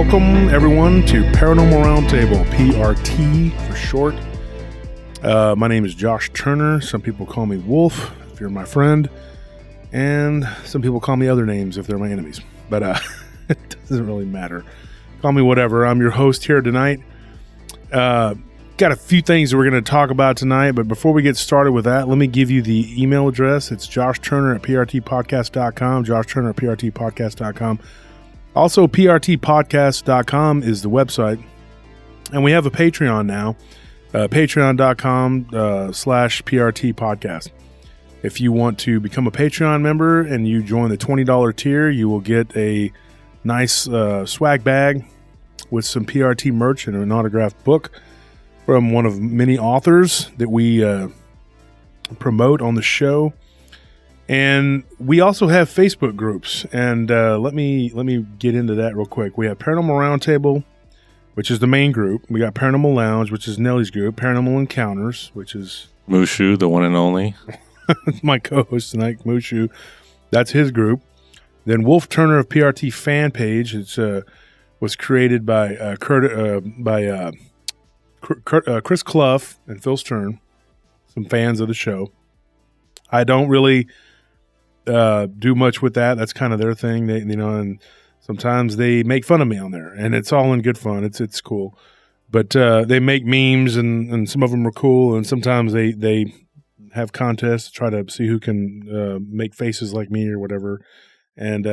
Welcome, everyone, to Paranormal Round Table, PRT for short. My name is Josh Turner. Some people call me Wolf, if you're my friend. And some people call me other names if they're my enemies. But it doesn't really matter. Call me whatever. I'm your host here tonight. Got a few things that we're going to talk about tonight. But before we get started with that, let me give you the email address. It's joshturner@prtpodcast.com. joshturner@prtpodcast.com. Also, prtpodcast.com is the website. And we have a Patreon now. Patreon.com/PRTpodcast. If you want to become a Patreon member and you join the $20 tier, you will get a nice swag bag with some PRT merch and an autographed book from one of many authors that we promote on the show. And we also have Facebook groups. And let me get into that real quick. We have Paranormal Round Table, which is the main group. We got Paranormal Lounge, which is Nelly's group. Paranormal Encounters, which is Mushu, the one and only. my co-host tonight, Mushu. That's his group. Then Wolf Turner of PRT fan page. It's was created by Chris Clough and Phil Stern, some fans of the show. I don't really do much with that. That's kind of their thing. They, and sometimes they make fun of me on there, and it's all in good fun. It's cool, but they make memes, and some of them are cool, and sometimes they have contests to try to see who can make faces like me or whatever. And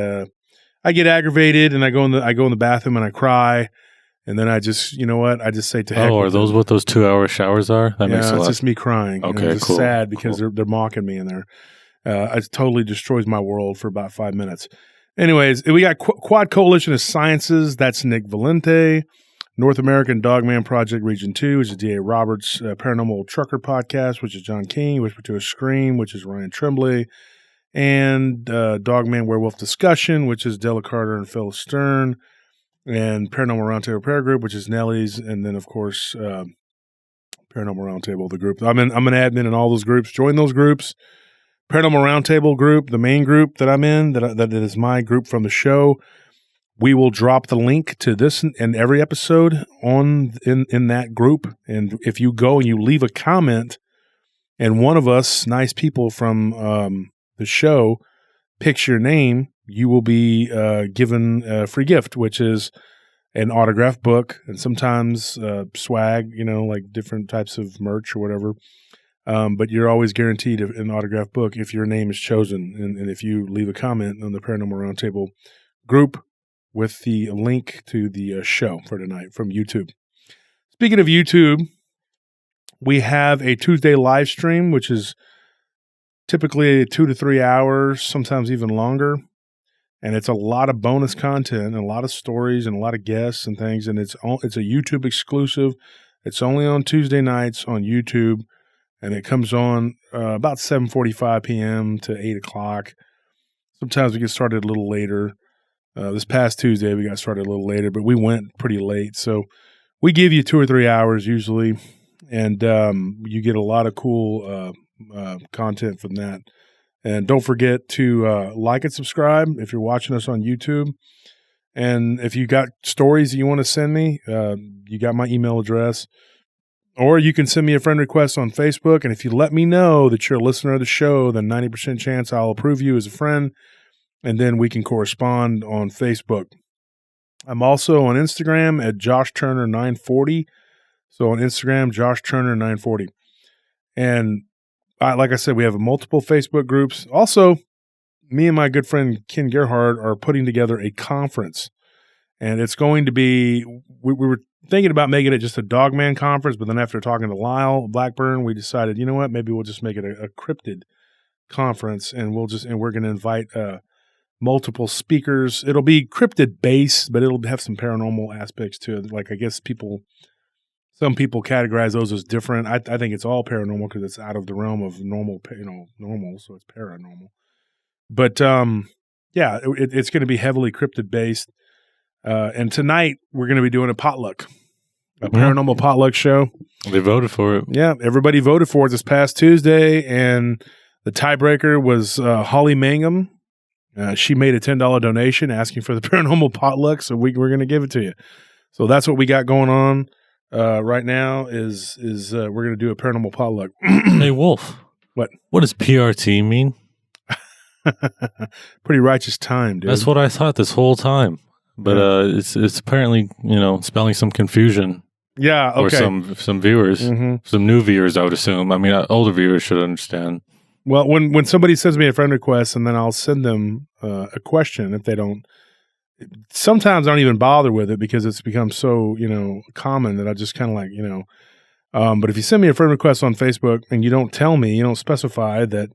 I get aggravated, and I go in the bathroom and I cry. And then I just, I just say to heck. Oh, are those what those 2-hour showers are? That makes a lot. It's just me crying. Okay, it's cool. sad because they're mocking me in there. It totally destroys my world for about 5 minutes. Anyways, we got Quad Coalition of Sciences. That's Nick Valente. North American Dogman Project Region 2, which is D.A. Roberts. Paranormal Trucker Podcast, which is John King. Whisper to a Scream, which is Ryan Tremblay. And Dogman Werewolf Discussion, which is Della Carter and Phil Stern. And Paranormal Roundtable Prayer Group, which is Nelly's, and then of course Paranormal Roundtable, the group. I'm an admin in all those groups. Join those groups. Paranormal Roundtable group, the main group that I'm in, that is my group from the show. We will drop the link to this and every episode in that group. And if you go and you leave a comment, and one of us nice people from the show picks your name, you will be given a free gift, which is an autographed book and sometimes swag, like different types of merch or whatever. But you're always guaranteed an autographed book if your name is chosen. And if you leave a comment on the Paranormal Roundtable group with the link to the show for tonight from YouTube. Speaking of YouTube, we have a Tuesday live stream, which is typically 2 to 3 hours, sometimes even longer. And it's a lot of bonus content and a lot of stories and a lot of guests and things. And it's a YouTube exclusive. It's only on Tuesday nights on YouTube. And it comes on about 7:45 p.m. to 8 o'clock. Sometimes we get started a little later. This past Tuesday, we got started a little later, but we went pretty late. So we give you 2 or 3 hours usually. And you get a lot of cool content from that. And don't forget to like and subscribe if you're watching us on YouTube. And if you got stories that you want to send me, you got my email address. Or you can send me a friend request on Facebook. And if you let me know that you're a listener of the show, then 90% chance I'll approve you as a friend. And then we can correspond on Facebook. I'm also on Instagram at JoshTurner940. So on Instagram, JoshTurner940. And like I said, we have multiple Facebook groups. Also, me and my good friend Ken Gerhard are putting together a conference. And it's going to be, we were thinking about making it just a Dogman conference, but then after talking to Lyle Blackburn, we decided, you know what, maybe we'll just make it a cryptid conference, and we're going to invite multiple speakers. It'll be cryptid based, but it'll have some paranormal aspects to it. Like, I guess some people categorize those as different. I think it's all paranormal because it's out of the realm of normal, so it's paranormal. But yeah, it's going to be heavily cryptid based. And tonight we're going to be doing a potluck, paranormal potluck show. They voted for it. Yeah, everybody voted for it this past Tuesday, and the tiebreaker was Holly Mangum. She made a $10 donation asking for the Paranormal Potluck, so we're going to give it to you. So that's what we got going on right now is we're going to do a Paranormal Potluck. Hey, Wolf. What? What does PRT mean? Pretty righteous time, dude. That's what I thought this whole time. But it's apparently, spelling some confusion. Yeah, okay. Or some viewers, some new viewers, I would assume. I mean, older viewers should understand. Well, when somebody sends me a friend request and then I'll send them a question if they don't, sometimes I don't even bother with it because it's become so, common that I just kind of like, but if you send me a friend request on Facebook and you don't tell me, you don't specify that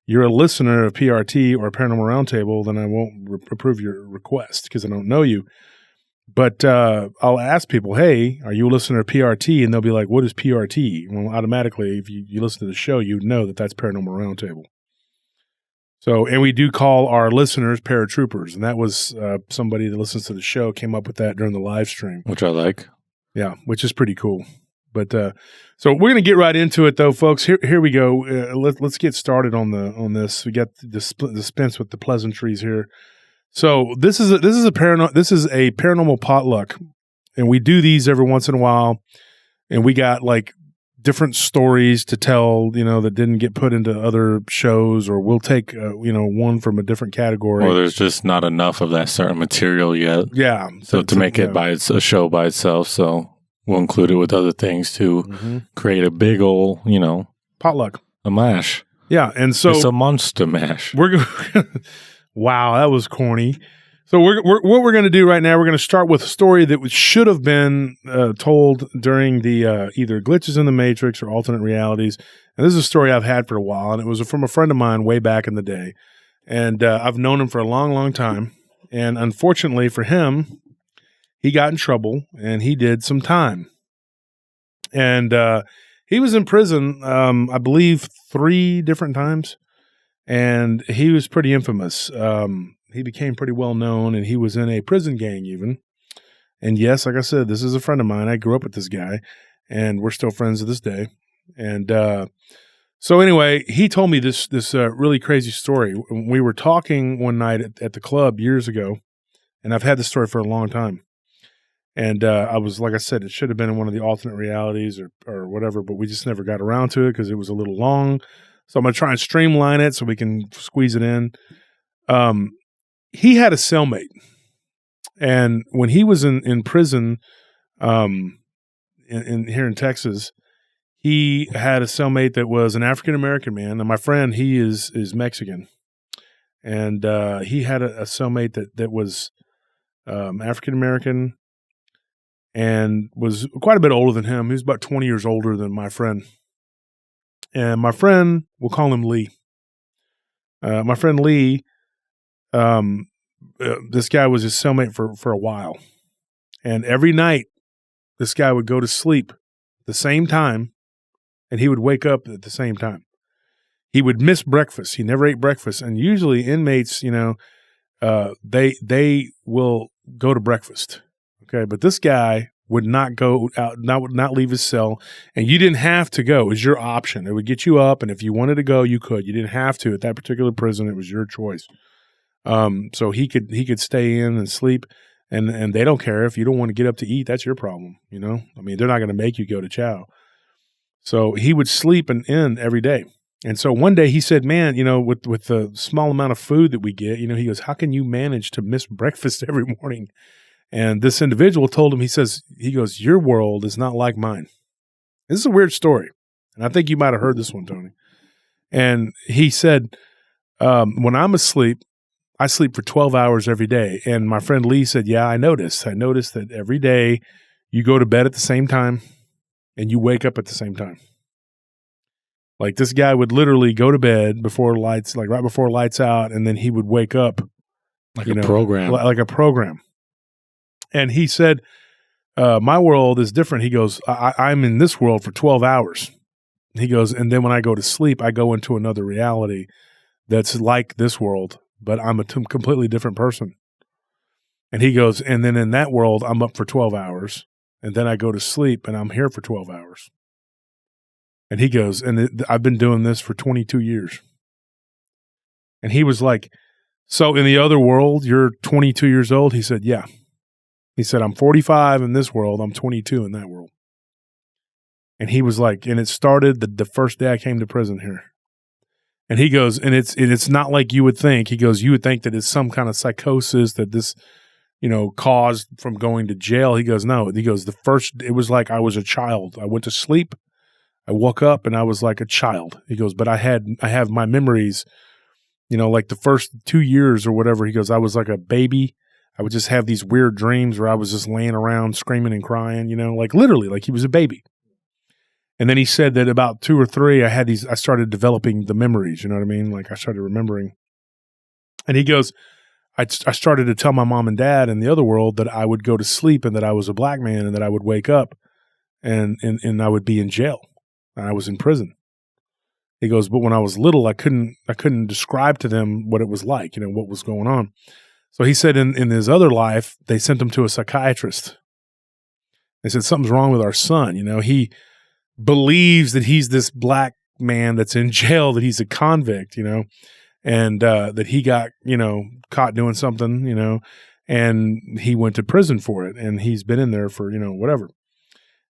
you're a listener of PRT or Paranormal Round Table, then I won't approve your request because I don't know you. But I'll ask people, hey, are you a listener of PRT? And they'll be like, what is PRT? Well, automatically, if you listen to the show, you know that that's Paranormal Round Table. So, and we do call our listeners paratroopers. And that was somebody that listens to the show came up with that during the live stream. Which I like. Yeah, which is pretty cool. But so we're going to get right into it, though, folks. Here we go. Let's get started on this. We got the dispense with the pleasantries here. So this is a paranormal potluck, and we do these every once in a while. And we got like different stories to tell, that didn't get put into other shows, or we'll take one from a different category. Or there's just not enough of that certain material yet. Yeah. So to make it a show by itself, so. We'll include it with other things to create a big old, potluck, a mash. Yeah, and so it's a monster mash. Wow, that was corny. So what we're going to do right now, we're going to start with a story that should have been told during the either glitches in the Matrix or alternate realities. And this is a story I've had for a while, and it was from a friend of mine way back in the day, and I've known him for a long, long time. And unfortunately for him, he got in trouble and he did some time. And he was in prison, I believe, 3 different times. And he was pretty infamous. He became pretty well known, and he was in a prison gang even. And yes, like I said, this is a friend of mine. I grew up with this guy, and we're still friends to this day. And so anyway, he told me this really crazy story. We were talking one night at the club years ago, and I've had this story for a long time. And I was, like I said, it should have been in one of the alternate realities or whatever, but we just never got around to it because it was a little long. So I'm going to try and streamline it so we can squeeze it in. He had a cellmate. And when he was in prison here in Texas, he had a cellmate that was an African-American man. And my friend, he is Mexican. And he had a cellmate that was African-American, and was quite a bit older than him. He was about 20 years older than my friend. And my friend, we'll call him Lee. My friend Lee, this guy was his cellmate for a while. And every night, this guy would go to sleep at the same time, and he would wake up at the same time. He would miss breakfast. He never ate breakfast. And usually inmates, they will go to breakfast. Okay, but this guy would not go out, would not leave his cell, and you didn't have to go. It was your option. It would get you up, and if you wanted to go, you could. You didn't have to at that particular prison. It was your choice. So he could stay in and sleep, and they don't care if you don't want to get up to eat. That's your problem. I mean, they're not going to make you go to chow. So he would sleep in every day. And so one day he said, man, with the small amount of food that we get, he goes, how can you manage to miss breakfast every morning? And this individual told him, he goes, your world is not like mine. This is a weird story. And I think you might have heard this one, Tony. And he said, when I'm asleep, I sleep for 12 hours every day. And my friend Lee said, yeah, I noticed that every day you go to bed at the same time and you wake up at the same time. Like this guy would literally go to bed before lights, like right before lights out. And then he would wake up like a program. Like a program. And he said, my world is different. He goes, I'm in this world for 12 hours. He goes, and then when I go to sleep, I go into another reality that's like this world, but I'm a completely different person. And he goes, and then in that world, I'm up for 12 hours. And then I go to sleep and I'm here for 12 hours. And he goes, and I've been doing this for 22 years. And he was like, So in the other world, you're 22 years old? He said, yeah. He said, I'm 45 in this world. I'm 22 in that world. And he was like, and it started the first day I came to prison here. And he goes, and it's not like you would think. He goes, you would think that it's some kind of psychosis that this, caused from going to jail. He goes, no. He goes, it was like I was a child. I went to sleep. I woke up and I was like a child. He goes, but I have my memories, like the first 2 years or whatever. He goes, I was like a baby. I would just have these weird dreams where I was just laying around screaming and crying, like literally like he was a baby. And then he said that about 2 or 3, I started developing the memories, you know what I mean? Like I started remembering. And he goes, I started to tell my mom and dad in the other world that I would go to sleep and that I was a black man and that I would wake up and I would be in jail. And I was in prison. He goes, but when I was little, I couldn't describe to them what it was like, what was going on. So he said in his other life, they sent him to a psychiatrist. They said, something's wrong with our son. He believes that he's this black man that's in jail, that he's a convict, and that he got, caught doing something, and he went to prison for it. And he's been in there for, whatever.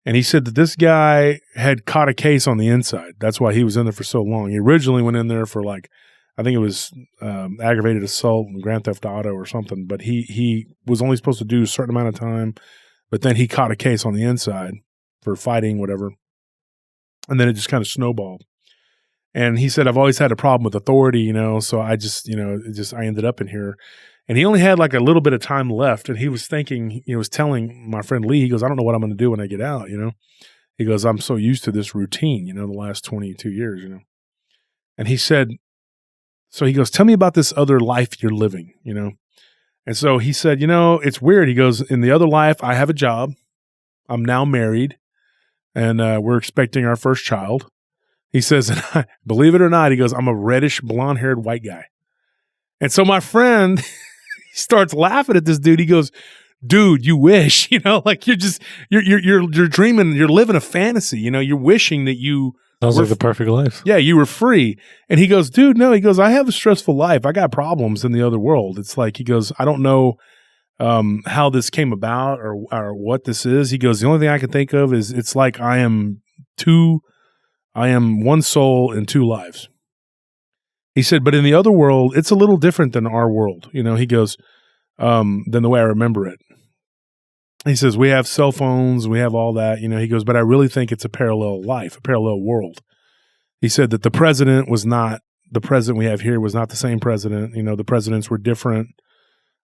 And he said that this guy had caught a case on the inside. That's why he was in there for so long. He originally went in there for I think it was aggravated assault and grand theft auto or something, but he was only supposed to do a certain amount of time, but then he caught a case on the inside for fighting, whatever. And then it just kind of snowballed. And he said, I've always had a problem with authority, so I just, I ended up in here. And he only had like a little bit of time left. And he was thinking, he was telling my friend Lee, he goes, I don't know what I'm going to do when I get out, He goes, I'm so used to this routine, the last 22 years, And he said, so he goes, tell me about this other life you're living, And so he said, it's weird. He goes, in the other life, I have a job. I'm now married. And we're expecting our first child. He says, believe it or not, he goes, I'm a reddish, blonde-haired white guy. And so my friend, he starts laughing at this dude. He goes, dude, you wish, like you're dreaming, you're living a fantasy, you're wishing that you sounds like the perfect life. Yeah, you were free. And he goes, dude, no, he goes, I have a stressful life. I got problems in the other world. It's like, he goes, I don't know how this came about or what this is. He goes, the only thing I can think of is it's like I am one soul in 2 lives. He said, but in the other world, it's a little different than our world. He goes, than the way I remember it. He says, we have cell phones, we have all that, he goes, but I really think it's a parallel life, a parallel world. He said that the president we have here was not the same president. The presidents were different.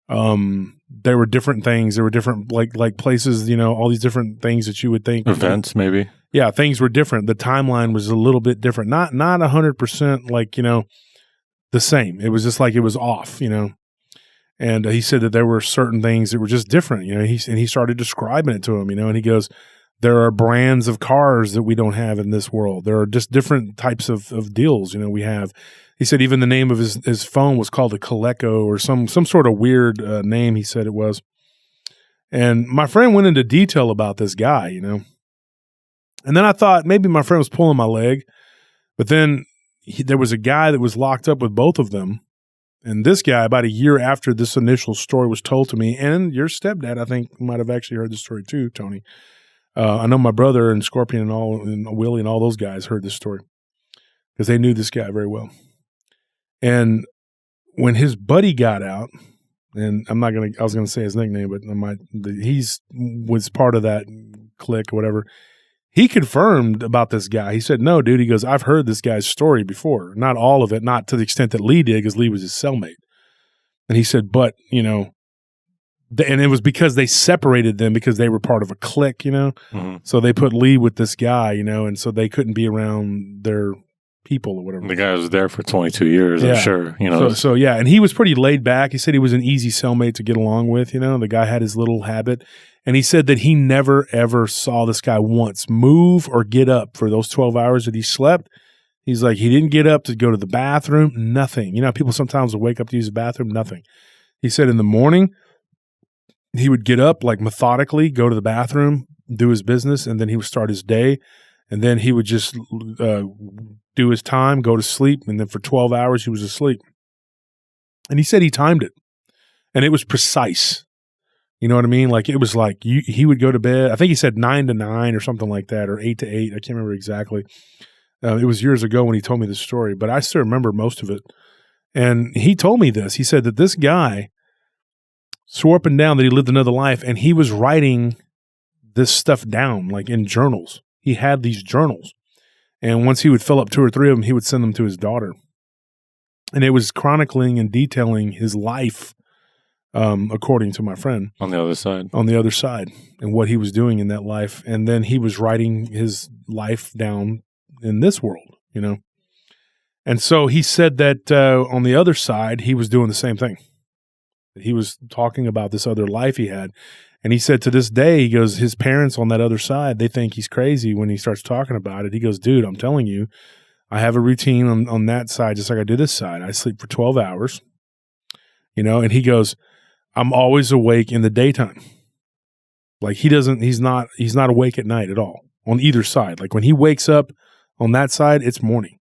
There were different things. There were different, like places, all these different things that you would think. Events, maybe. Yeah, things were different. The timeline was a little bit different. Not 100% the same. It was just like it was off, And he said that there were certain things that were just different, and he started describing it to him, and he goes, there are brands of cars that we don't have in this world. There are just different types of deals, we have. He said even the name of his phone was called a Coleco or some sort of weird name, he said it was. And my friend went into detail about this guy, And then I thought maybe my friend was pulling my leg. But then there was a guy that was locked up with both of them. And this guy, about a year after this initial story was told to me, and your stepdad, I think, might have actually heard the story too, Tony. I know my brother and Scorpion and Willie and all those guys heard this story because they knew this guy very well. And when his buddy got out, and I was going to say his nickname, but he's was part of that clique or whatever. He confirmed about this guy. He said, no, dude, he goes, I've heard this guy's story before. Not all of it, not to the extent that Lee did, because Lee was his cellmate. And he said, but, and it was because they separated them because they were part of a clique, Mm-hmm. So they put Lee with this guy, and so they couldn't be around their people or whatever. The guy was there for 22 years, yeah. I'm sure. So yeah, and he was pretty laid back. He said he was an easy cellmate to get along with, The guy had his little habit. And he said that he never, ever saw this guy once move or get up for those 12 hours that he slept. He's like, he didn't get up to go to the bathroom, nothing. People sometimes will wake up to use the bathroom, nothing. He said in the morning, he would get up like methodically, go to the bathroom, do his business, and then he would start his day. And then he would just do his time, go to sleep, and then for 12 hours he was asleep. And he said he timed it, and it was precise. You know what I mean? Like, it was like he would go to bed. I think he said 9 to 9 or something like that, or 8 to 8. I can't remember exactly. It was years ago when he told me this story, but I still remember most of it. And he told me this. He said that this guy swore up and down that he lived another life, and he was writing this stuff down, like in journals. He had these journals. And once he would fill up 2 or 3 of them, he would send them to his daughter. And it was chronicling and detailing his life, according to my friend. On the other side. And what he was doing in that life. And then he was writing his life down in this world, you know. And so he said that on the other side, he was doing the same thing. He was talking about this other life he had. And he said to this day, he goes, his parents on that other side, they think he's crazy when he starts talking about it. He goes, dude, I'm telling you, I have a routine on that side, just like I do this side. I sleep for 12 hours, you know, and he goes, I'm always awake in the daytime. Like he's not awake at night at all on either side. Like when he wakes up on that side, it's morning.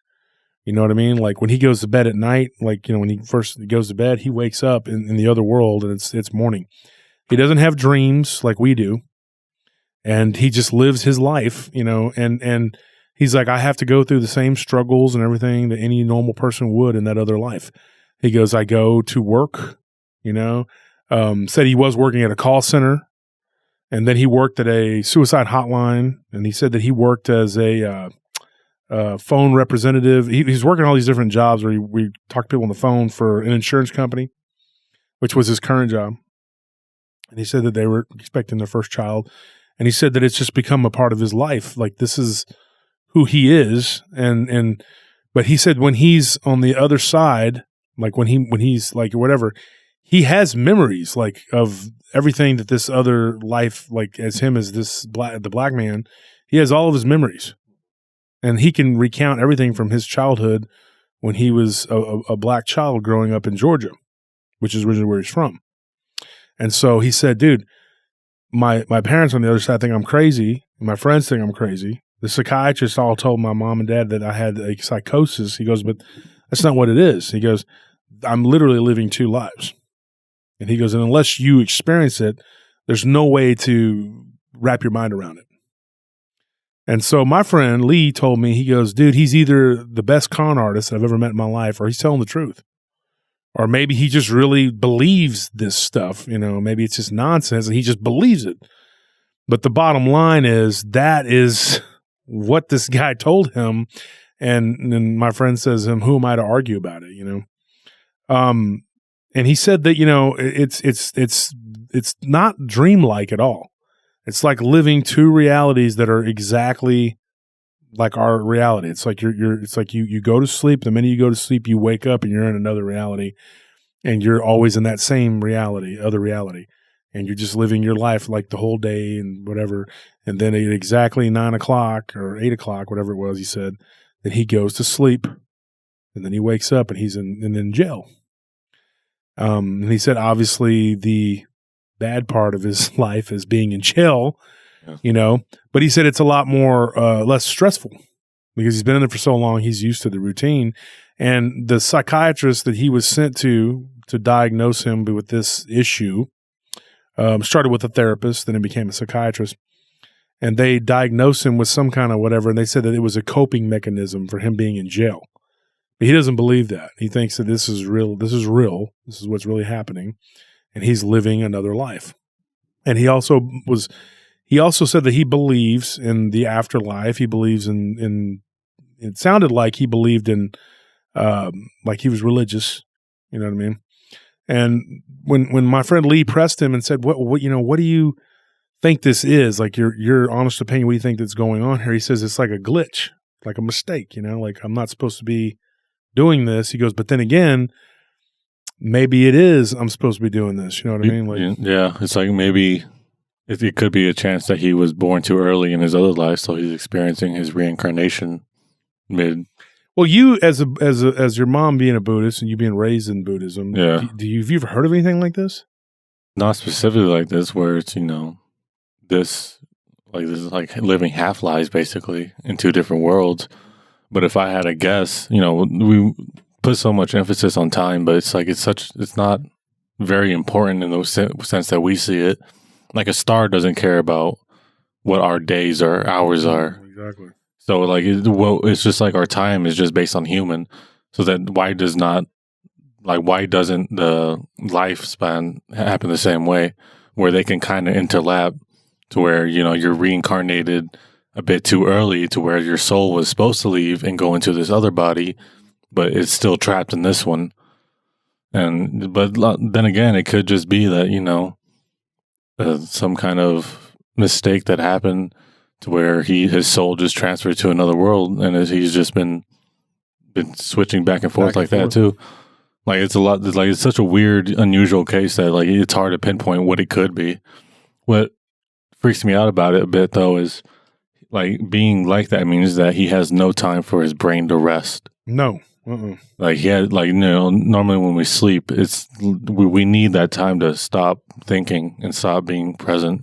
You know what I mean? Like when he goes to bed at night, like, you know, when he first goes to bed, he wakes up in the other world and it's morning. He doesn't have dreams like we do. And he just lives his life, you know, and he's like, I have to go through the same struggles and everything that any normal person would in that other life. He goes, I go to work, you know, said he was working at a call center, and then he worked at a suicide hotline. And he said that he worked as a phone representative. He's working all these different jobs where we talk to people on the phone for an insurance company, which was his current job. And he said that they were expecting their first child. And he said that it's just become a part of his life. Like this is who he is. But he said when he's on the other side, like when he's like whatever, he has memories like of everything that this other life, like as him as the black man, he has all of his memories. And he can recount everything from his childhood when he was a black child growing up in Georgia, which is originally where he's from. And so he said, dude, my parents on the other side think I'm crazy. My friends think I'm crazy. The psychiatrists all told my mom and dad that I had a psychosis. He goes, but that's not what it is. He goes, I'm literally living 2 lives. And he goes, and unless you experience it, there's no way to wrap your mind around it. And so my friend Lee told me, he goes, dude, he's either the best con artist I've ever met in my life, or he's telling the truth. Or maybe he just really believes this stuff, you know, maybe it's just nonsense and he just believes it. But the bottom line is that is what this guy told him. And my friend says to him, who am I to argue about it, you know? And he said that, you know, it's not dreamlike at all. It's like living 2 realities that are exactly like our reality. It's like it's like you go to sleep. The minute you go to sleep, you wake up and you're in another reality, and you're always in that same reality, other reality, and you're just living your life like the whole day and whatever. And then at exactly 9 o'clock or 8 o'clock, whatever it was, he said that he goes to sleep, and then he wakes up and he's in jail. And he said, obviously the bad part of his life is being in jail. Yeah. You know, but he said it's a lot more, less stressful because he's been in there for so long. He's used to the routine. And the psychiatrist that he was sent to diagnose him with this issue, started with a therapist, then it became a psychiatrist. And they diagnosed him with some kind of whatever. And they said that it was a coping mechanism for him being in jail. But he doesn't believe that. He thinks that this is real. This is real. This is what's really happening. And he's living another life. And he also said that he believes in the afterlife. He believes in it sounded like he believed in, like he was religious, you know what I mean? And when my friend Lee pressed him and said, what do you think this is? Like your honest opinion, what do you think that's going on here? He says, it's like a glitch, like a mistake, you know, like I'm not supposed to be doing this. He goes, but then again, maybe it is, I'm supposed to be doing this. You know what I mean? Like, yeah. It's like maybe it could be a chance that he was born too early in his other life, so he's experiencing his reincarnation mid. Well, you as your mom being a Buddhist and you being raised in Buddhism, yeah. Have you ever heard of anything like this? Not specifically like this, where it's, you know, this is like living half lives basically in 2 different worlds. But if I had a guess, you know, put so much emphasis on time, but it's like it's not very important in the sense that we see it. Like a star doesn't care about what our days or hours are. Exactly. So like it's just like our time is just based on human. So that why doesn't the lifespan happen the same way, where they can kind of interlap to where, you know, you're reincarnated a bit too early to where your soul was supposed to leave and go into this other body, but it's still trapped in this one. But then again, it could just be that, you know, some kind of mistake that happened to where his soul just transferred to another world, and he's just been switching back and forth that too. Like it's a lot. Like it's such a weird, unusual case that like it's hard to pinpoint what it could be. What freaks me out about it a bit though is like being like that means that he has no time for his brain to rest. No. Like he had, like, you know, normally when we sleep, we need that time to stop thinking and stop being present.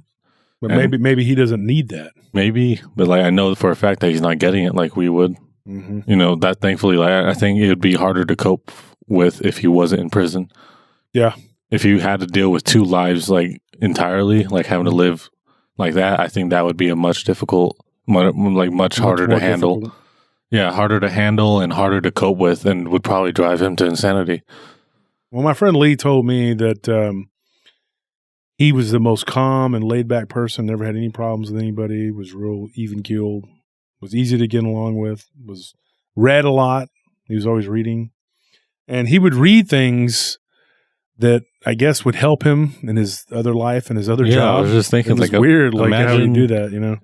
But maybe he doesn't need that. Maybe, but like I know for a fact that he's not getting it like we would. Mm-hmm. You know, that thankfully, like I think it would be harder to cope with if he wasn't in prison. Yeah. If you had to deal with two lives like entirely, like having to live like that, I think that would be a much harder to handle. Difficult. Yeah, harder to handle and harder to cope with, and would probably drive him to insanity. Well, my friend Lee told me that he was the most calm and laid-back person, never had any problems with anybody, was real even-keeled, was easy to get along with, was read a lot. He was always reading. And he would read things that I guess would help him in his other life and his other job. I was just thinking, like, weird, like how do you do that, you know?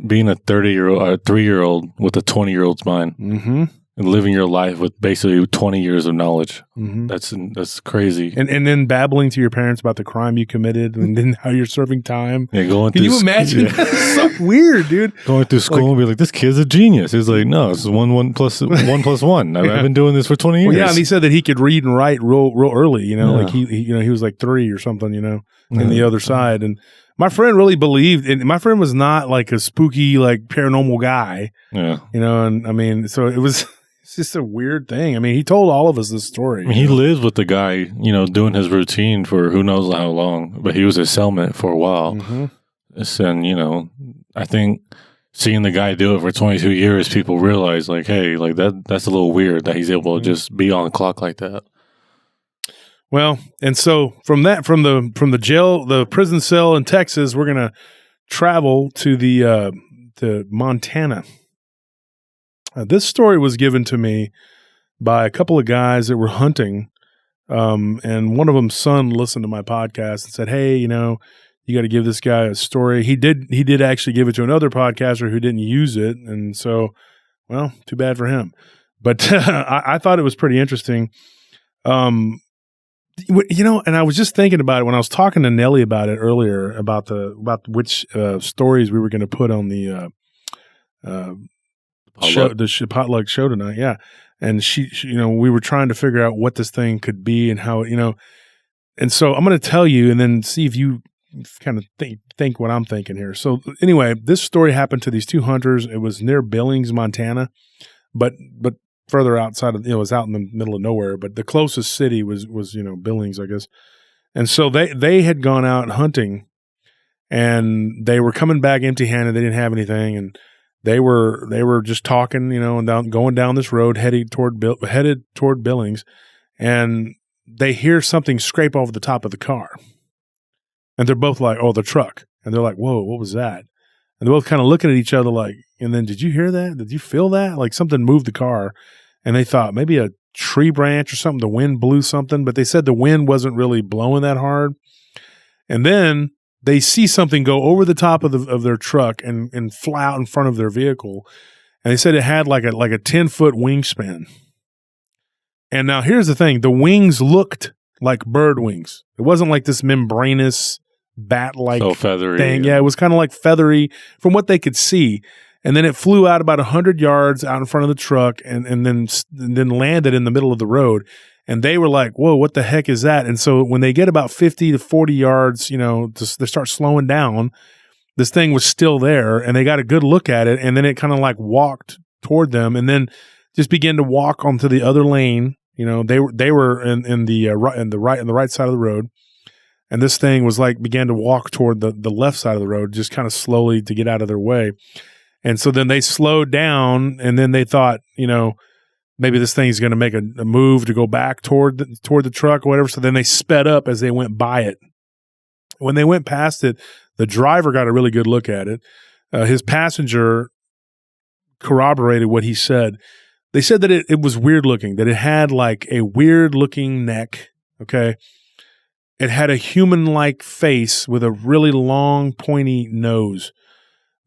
Being a 3-year-old with a 20-year-old's mind, mm-hmm. and living your life with basically 20 years of knowledge. Mm-hmm. That's crazy. And then babbling to your parents about the crime you committed and then how you're serving time. Yeah, Can you imagine? Yeah. That's so weird, dude. Going through school and be like, this kid's a genius. He's like, no, it's 1 plus 1. I've been doing this for 20 years. Well, yeah, and he said that he could read and write real early, you know, like he was like 3 or something, you know, in the other side. And my friend really believed, and my friend was not like a spooky, like paranormal guy. Yeah. You know, and I mean, so it's just a weird thing. I mean, he told all of us this story. I mean, he lives with the guy, you know, doing his routine for who knows how long, but he was his cellmate for a while. Mm-hmm. And, you know, I think seeing the guy do it for 22 years, people realize, like, hey, like that's a little weird that he's able to just be on the clock like that. Well, and so from the jail, the prison cell in Texas, we're gonna travel to to Montana. This story was given to me by a couple of guys that were hunting, and one of them's son listened to my podcast and said, "Hey, you know, you got to give this guy a story." He did actually give it to another podcaster who didn't use it, and so, well, too bad for him. But I thought it was pretty interesting. You know, and I was just thinking about it when I was talking to Nellie about it earlier about which stories we were going to put on the potluck show tonight. Yeah, and she, you know, we were trying to figure out what this thing could be and how, you know, and so I'm going to tell you and then see if you kind of think what I'm thinking here. So anyway, this story happened to these two hunters. It was near Billings, Montana, but further outside of, it was out in the middle of nowhere, but the closest city was, you know, Billings, I guess. And so they had gone out hunting and they were coming back empty handed. They didn't have anything. And they were just talking, you know, and going down this road, headed toward Billings. And they hear something scrape over the top of the car. And they're both like, oh, the truck. And they're like, whoa, what was that? And they're both kind of looking at each other like, and then, did you hear that? Did you feel that? Like something moved the car. And they thought maybe a tree branch or something, the wind blew something, but they said the wind wasn't really blowing that hard. And then they see something go over the top of their truck and fly out in front of their vehicle. And they said it had like a 10-foot wingspan. And now here's the thing. The wings looked like bird wings. It wasn't like this membranous bat-like feathery thing. Yeah, it was kind of like feathery from what they could see. And then it flew out about 100 yards out in front of the truck and then landed in the middle of the road. And they were like, whoa, what the heck is that? And so when they get about 50 to 40 yards, you know, they start slowing down. This thing was still there and they got a good look at it. And then it kind of like walked toward them and then just began to walk onto the other lane You know, they were in the right side of the road, and this thing was like began to walk toward the left side of the road, just kind of slowly to get out of their way. And so then they slowed down, and then they thought, you know, maybe this thing's going to make a move to go back toward the truck or whatever. So then they sped up as they went by it. When they went past it, the driver got a really good look at it. His passenger corroborated what he said. They said that it was weird looking, that it had like a weird looking neck. Okay. It had a human-like face with a really long, pointy nose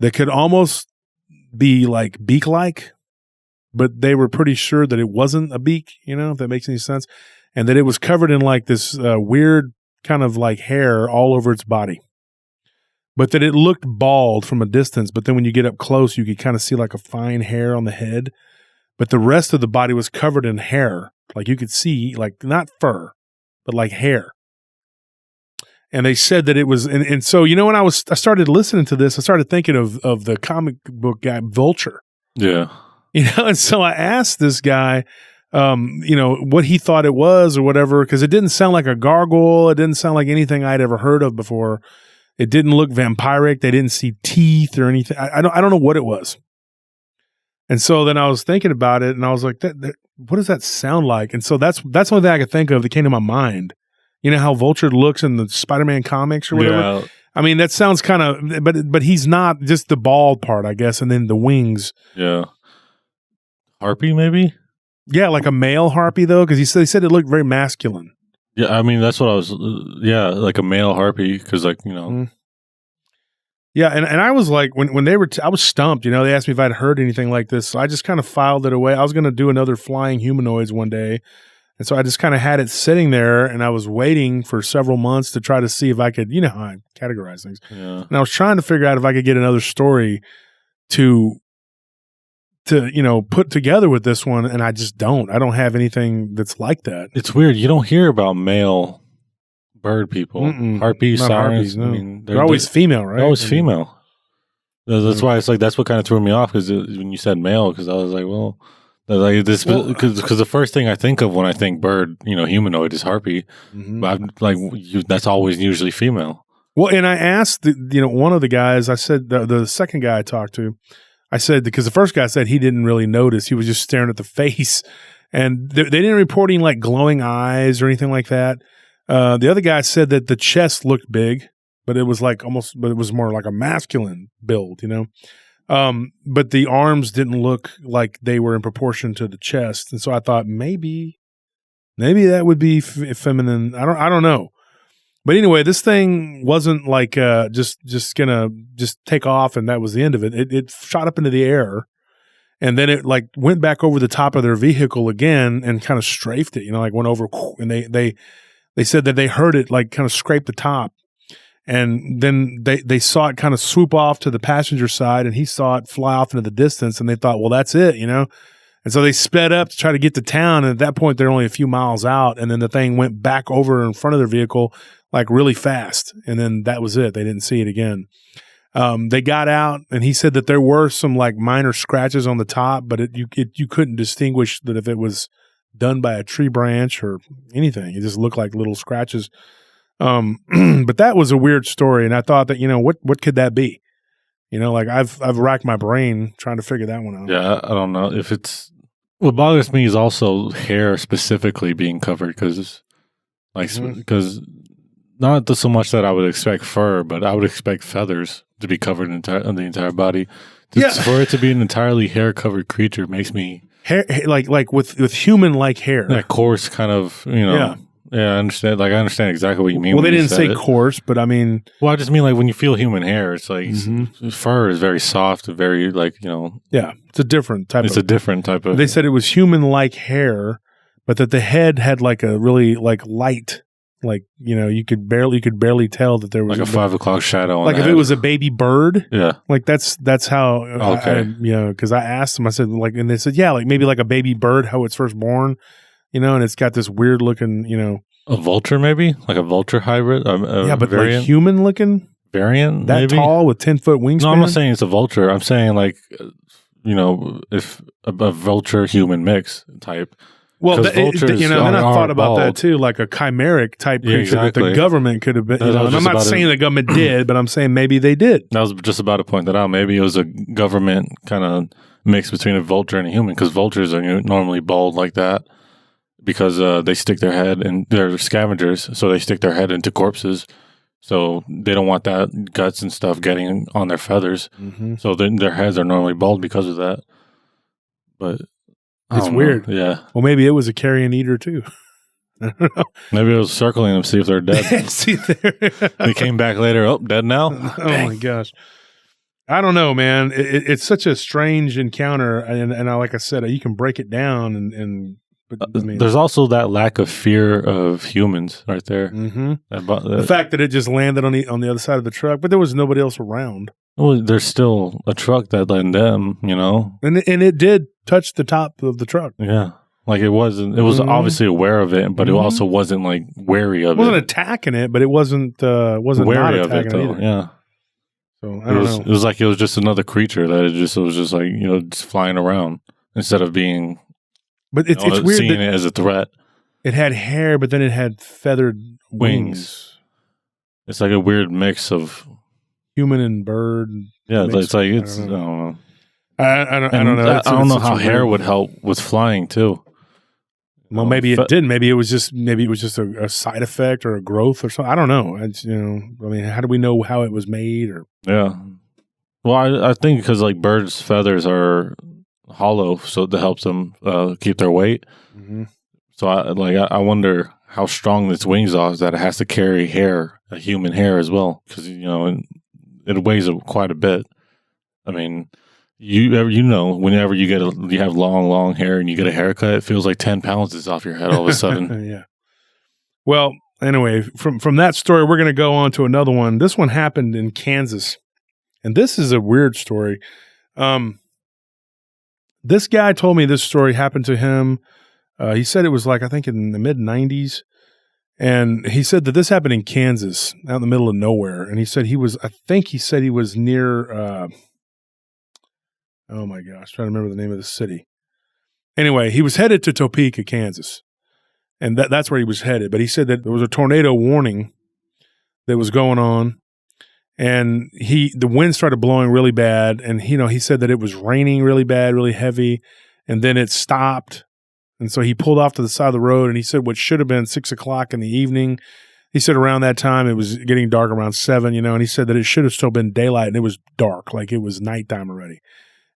that could almost be like beak-like, but they were pretty sure that it wasn't a beak, you know, if that makes any sense, and that it was covered in like this weird kind of like hair all over its body, but that it looked bald from a distance, but then when you get up close, you could kind of see like a fine hair on the head, but the rest of the body was covered in hair. Like you could see, like not fur, but like hair. And they said that it was, and so, you know, when I started listening to this, I started thinking of the comic book guy, Vulture. Yeah. You know, and so I asked this guy, you know, what he thought it was or whatever, because it didn't sound like a gargoyle. It didn't sound like anything I'd ever heard of before. It didn't look vampiric. They didn't see teeth or anything. I don't know what it was. And so then I was thinking about it, and I was like, what does that sound like? And so that's the only thing I could think of that came to my mind. You know how Vulture looks in the Spider-Man comics or whatever? Yeah. I mean, that sounds kind of, but he's not, just the bald part, I guess, and then the wings. Yeah. Harpy, maybe? Yeah, like a male harpy, though, because he said it looked very masculine. Yeah, I mean, that's what I was, like a male harpy, because, like, you know. Mm. Yeah, and I was like, when they were, I was stumped, you know, they asked me if I'd heard anything like this, so I just kind of filed it away. I was going to do another flying humanoids one day. And so I just kind of had it sitting there, and I was waiting for several months to try to see if I could, you know how I categorize things. Yeah. And I was trying to figure out if I could get another story to you know, put together with this one, and I just don't. I don't have anything that's like that. It's weird. You don't hear about male bird people. Harpies, sirens. No. I mean, they're always female, right? They're always female. That's why it's like, that's what kind of threw me off, because when you said male, because I was like, well... Like this, because the first thing I think of when I think bird, you know, humanoid is harpy. Mm-hmm. But that's always usually female. Well, and I asked, you know, one of the guys. I said the second guy I talked to, I said, because the first guy said he didn't really notice. He was just staring at the face, and they didn't report any like glowing eyes or anything like that. The other guy said that the chest looked big, but it was like but it was more like a masculine build, you know. But the arms didn't look like they were in proportion to the chest, and so I thought maybe that would be feminine. I don't know, but anyway, this thing wasn't like just gonna just take off, and that was the end of it. It shot up into the air, and then it like went back over the top of their vehicle again and kind of strafed it. You know, like went over, and they said that they heard it like kind of scrape the top. And then they saw it kind of swoop off to the passenger side, and he saw it fly off into the distance, and they thought, well, that's it, you know? And so they sped up to try to get to town, and at that point, they're only a few miles out, and then the thing went back over in front of their vehicle, like really fast, and then that was it. They didn't see it again. They got out, and he said that there were some like minor scratches on the top, but you couldn't distinguish that if it was done by a tree branch or anything. It just looked like little scratches. But that was a weird story, and I thought that, you know, what could that be? You know, like I've racked my brain trying to figure that one out. Yeah, I don't know if it's. What bothers me is also hair specifically being covered, because not so much that I would expect fur, but I would expect feathers to be covered on the entire body. For it to be an entirely hair covered creature makes me hair like with human like hair, that coarse kind of, you know. Yeah. Yeah, I understand. Like, I understand exactly what you mean. Well, they didn't say coarse, but I mean... Well, I just mean, like, when you feel human hair, it's like, fur is very soft, very, like, you know... Yeah, it's a different type of... It's a different type of... They said it was human-like hair, but that the head had, like, a really, like, light, like, you know, you could barely tell that there was... Like a 5 o'clock shadow on like, if head. it was a baby bird... Yeah. Like, that's how... Okay. You know, because I asked them, I said, like... And they said, yeah, like, maybe like a baby bird, how it's first born, you know, and it's got this weird-looking, you know... A vulture, maybe? Like a vulture hybrid? Yeah, but variant? Like human looking? Variant? That maybe? Tall with 10-foot wingspan? No, I'm not saying it's a vulture. I'm saying, like, you know, if a vulture human mix type, Well, 'Cause vultures then I are thought about that bald. too, like a chimeric type Yeah, creature that exactly. the government could have been. That was And I'm just not about saying it. the government did, but I'm saying maybe they did. I was just about to point that out. Maybe it was a government kind of mix between a vulture and a human, because vultures are normally bald like that because they stick their head, and they're scavengers, so they stick their head into corpses. So they don't want that guts and stuff getting on their feathers. Mm-hmm. So their heads are normally bald because of that. But I It's don't know. weird. Yeah. Well, maybe it was a carrion eater too. I don't know. Maybe it was circling them, see if they're dead. See there. They came back later. Oh, dead now? Oh my gosh. I don't know, man. It's such a strange encounter, and like I said, you can break it down, and but, I mean, There's also that lack of fear of humans right there. mhm. The The fact that it just landed on the other side of the truck, but there was nobody else around, well, there's still a truck that led them, you know? and it did touch the top of the truck. Yeah. Like it was Mhm. obviously aware of it, but it Mhm. also wasn't like wary of It wasn't it. attacking it, but it wasn't not Wary of it attacking it though. either. Yeah. So I don't know. It was like it was just another creature that it was just like, you know, just flying around instead of being But it's weird seeing that it as a threat. it had hair, but then it had feathered wings. It's like a weird mix of Human and bird. yeah. Mixed. It's like I it's I don't know. don't know. I don't And know. I don't know It's how such a hair weird- would help with flying too. Well, maybe it didn't. Maybe it was just a side effect or a growth or something. I don't know. It's, I mean, how do we know how it was made? Or Yeah. Well, I think because like birds' feathers are hollow, so that helps them keep their weight. Mhm. So I wonder how strong its wings are that it has to carry hair, a human hair as well, because it weighs quite a bit. I mean, whenever you have long hair and you get a haircut, it feels like 10 pounds is off your head all of a sudden. Yeah. Well, anyway, from that story, we're going to go on to another one. This one happened in Kansas, and this is a weird story. This guy told me this story happened to him. He said it was like, I think in the mid 90s. And he said that this happened in Kansas, out in the middle of nowhere. And he said he was near, oh my gosh, trying to remember the name of the city. Anyway, he was headed to Topeka, Kansas. And that's where he was headed. But he said that there was a tornado warning that was going on. And the wind started blowing really bad. And, he said that it was raining really bad, really heavy. And then it stopped. And so he pulled off to the side of the road, and he said what should have been 6 o'clock in the evening. He said around that time it was getting dark around 7, and he said that it should have still been daylight, and it was dark, like it was nighttime already.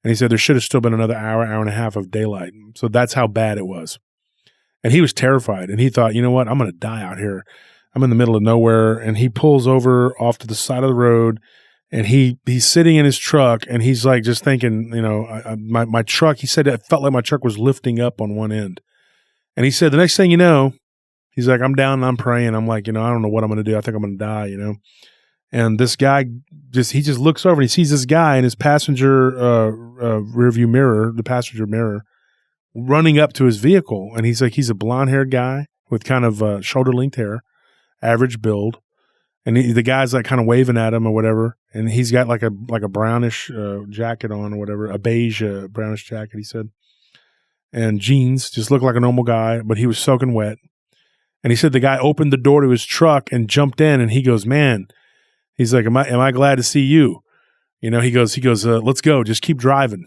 And he said there should have still been another hour and a half of daylight. So that's how bad it was. And he was terrified, and he thought, you know what, I'm going to die out here. I'm in the middle of nowhere. And he pulls over off to the side of the road, and he's sitting in his truck, and he's like just thinking, my truck, he said it felt like my truck was lifting up on one end. And he said the next thing you know, he's like, I'm down and I'm praying. I'm like, I don't know what I'm going to do. I think I'm going to die, And this guy he just looks over and he sees this guy in his passenger rearview mirror, the passenger mirror, running up to his vehicle. And he's like, he's a blonde-haired guy with kind of shoulder-length hair, average build. And the guy's like kind of waving at him or whatever. And he's got like a brownish jacket on or whatever, a beige brownish jacket, he said. And jeans, just looked like a normal guy, but he was soaking wet. And he said the guy opened the door to his truck and jumped in, and he goes, man, he's like, am I glad to see you? He goes, let's go, just keep driving.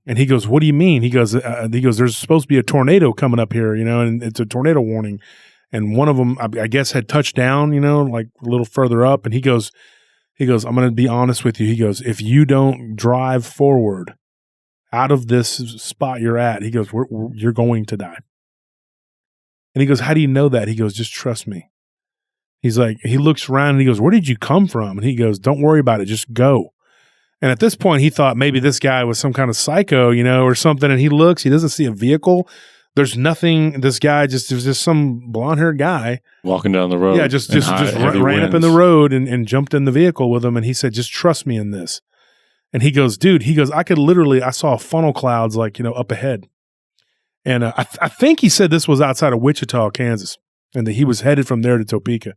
And he goes, what do you mean? He goes, there's supposed to be a tornado coming up here, and it's a tornado warning. And one of them, I guess, had touched down, like a little further up. And he goes, I'm going to be honest with you. He goes, if you don't drive forward out of this spot you're at, he goes, you're going to die. And he goes, how do you know that? He goes, just trust me. He's like, he looks around and he goes, where did you come from? And he goes, don't worry about it. Just go. And at this point, he thought maybe this guy was some kind of psycho, or something. And he looks, he doesn't see a vehicle. There's nothing. This guy there's just some blonde-haired guy walking down the road. Yeah, just ran up in the road and jumped in the vehicle with him. And he said, just trust me in this. And he goes, dude, I saw funnel clouds up ahead. And I think he said this was outside of Wichita, Kansas, and that he was headed from there to Topeka.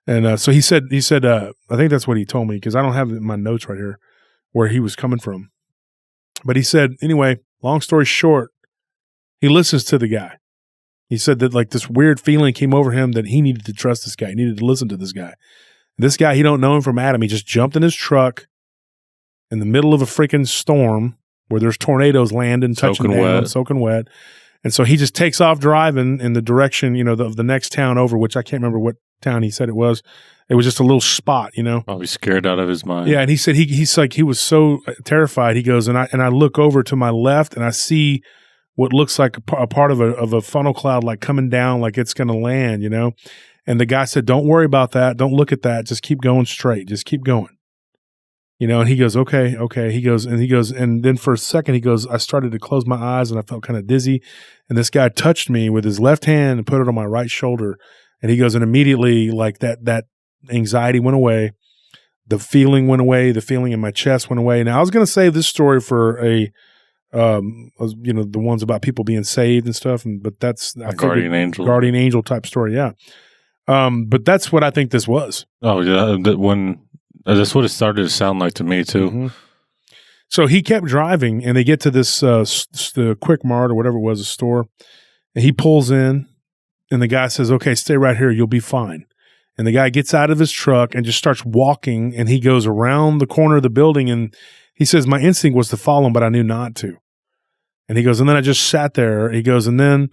And so he said, I think that's what he told me, because I don't have it in my notes right here where he was coming from. But he said, anyway, long story short, he listens to the guy. He said that like this weird feeling came over him that he needed to trust this guy. He needed to listen to this guy. This guy, he don't know him from Adam. He just jumped in his truck in the middle of a freaking storm where there's tornadoes landing, touching down, soaking wet. And so he just takes off driving in the direction, of the next town over, which I can't remember what town he said it was. It was just a little spot, Probably scared out of his mind. Yeah, and he said he was so terrified. He goes, and I look over to my left and I see what looks like a part of a funnel cloud like coming down like it's going to land, And the guy said, "Don't worry about that. Don't look at that. Just keep going straight. Just keep going." And he goes, okay. He goes, and then for a second, he goes, I started to close my eyes and I felt kind of dizzy. And this guy touched me with his left hand and put it on my right shoulder. And he goes, and immediately like that anxiety went away. The feeling went away. The feeling in my chest went away. Now I was going to save this story for the ones about people being saved and stuff. But that's a guardian angel type story. Yeah. But that's what I think this was. Oh yeah. That's what it started to sound like to me too. Mm-hmm. So he kept driving, and they get to this the Quick Mart or whatever it was, a store, and he pulls in, and the guy says, "Okay, stay right here. You'll be fine." And the guy gets out of his truck and just starts walking, and he goes around the corner of the building, and he says, "My instinct was to follow him, but I knew not to." And he goes, and then I just sat there. He goes, and then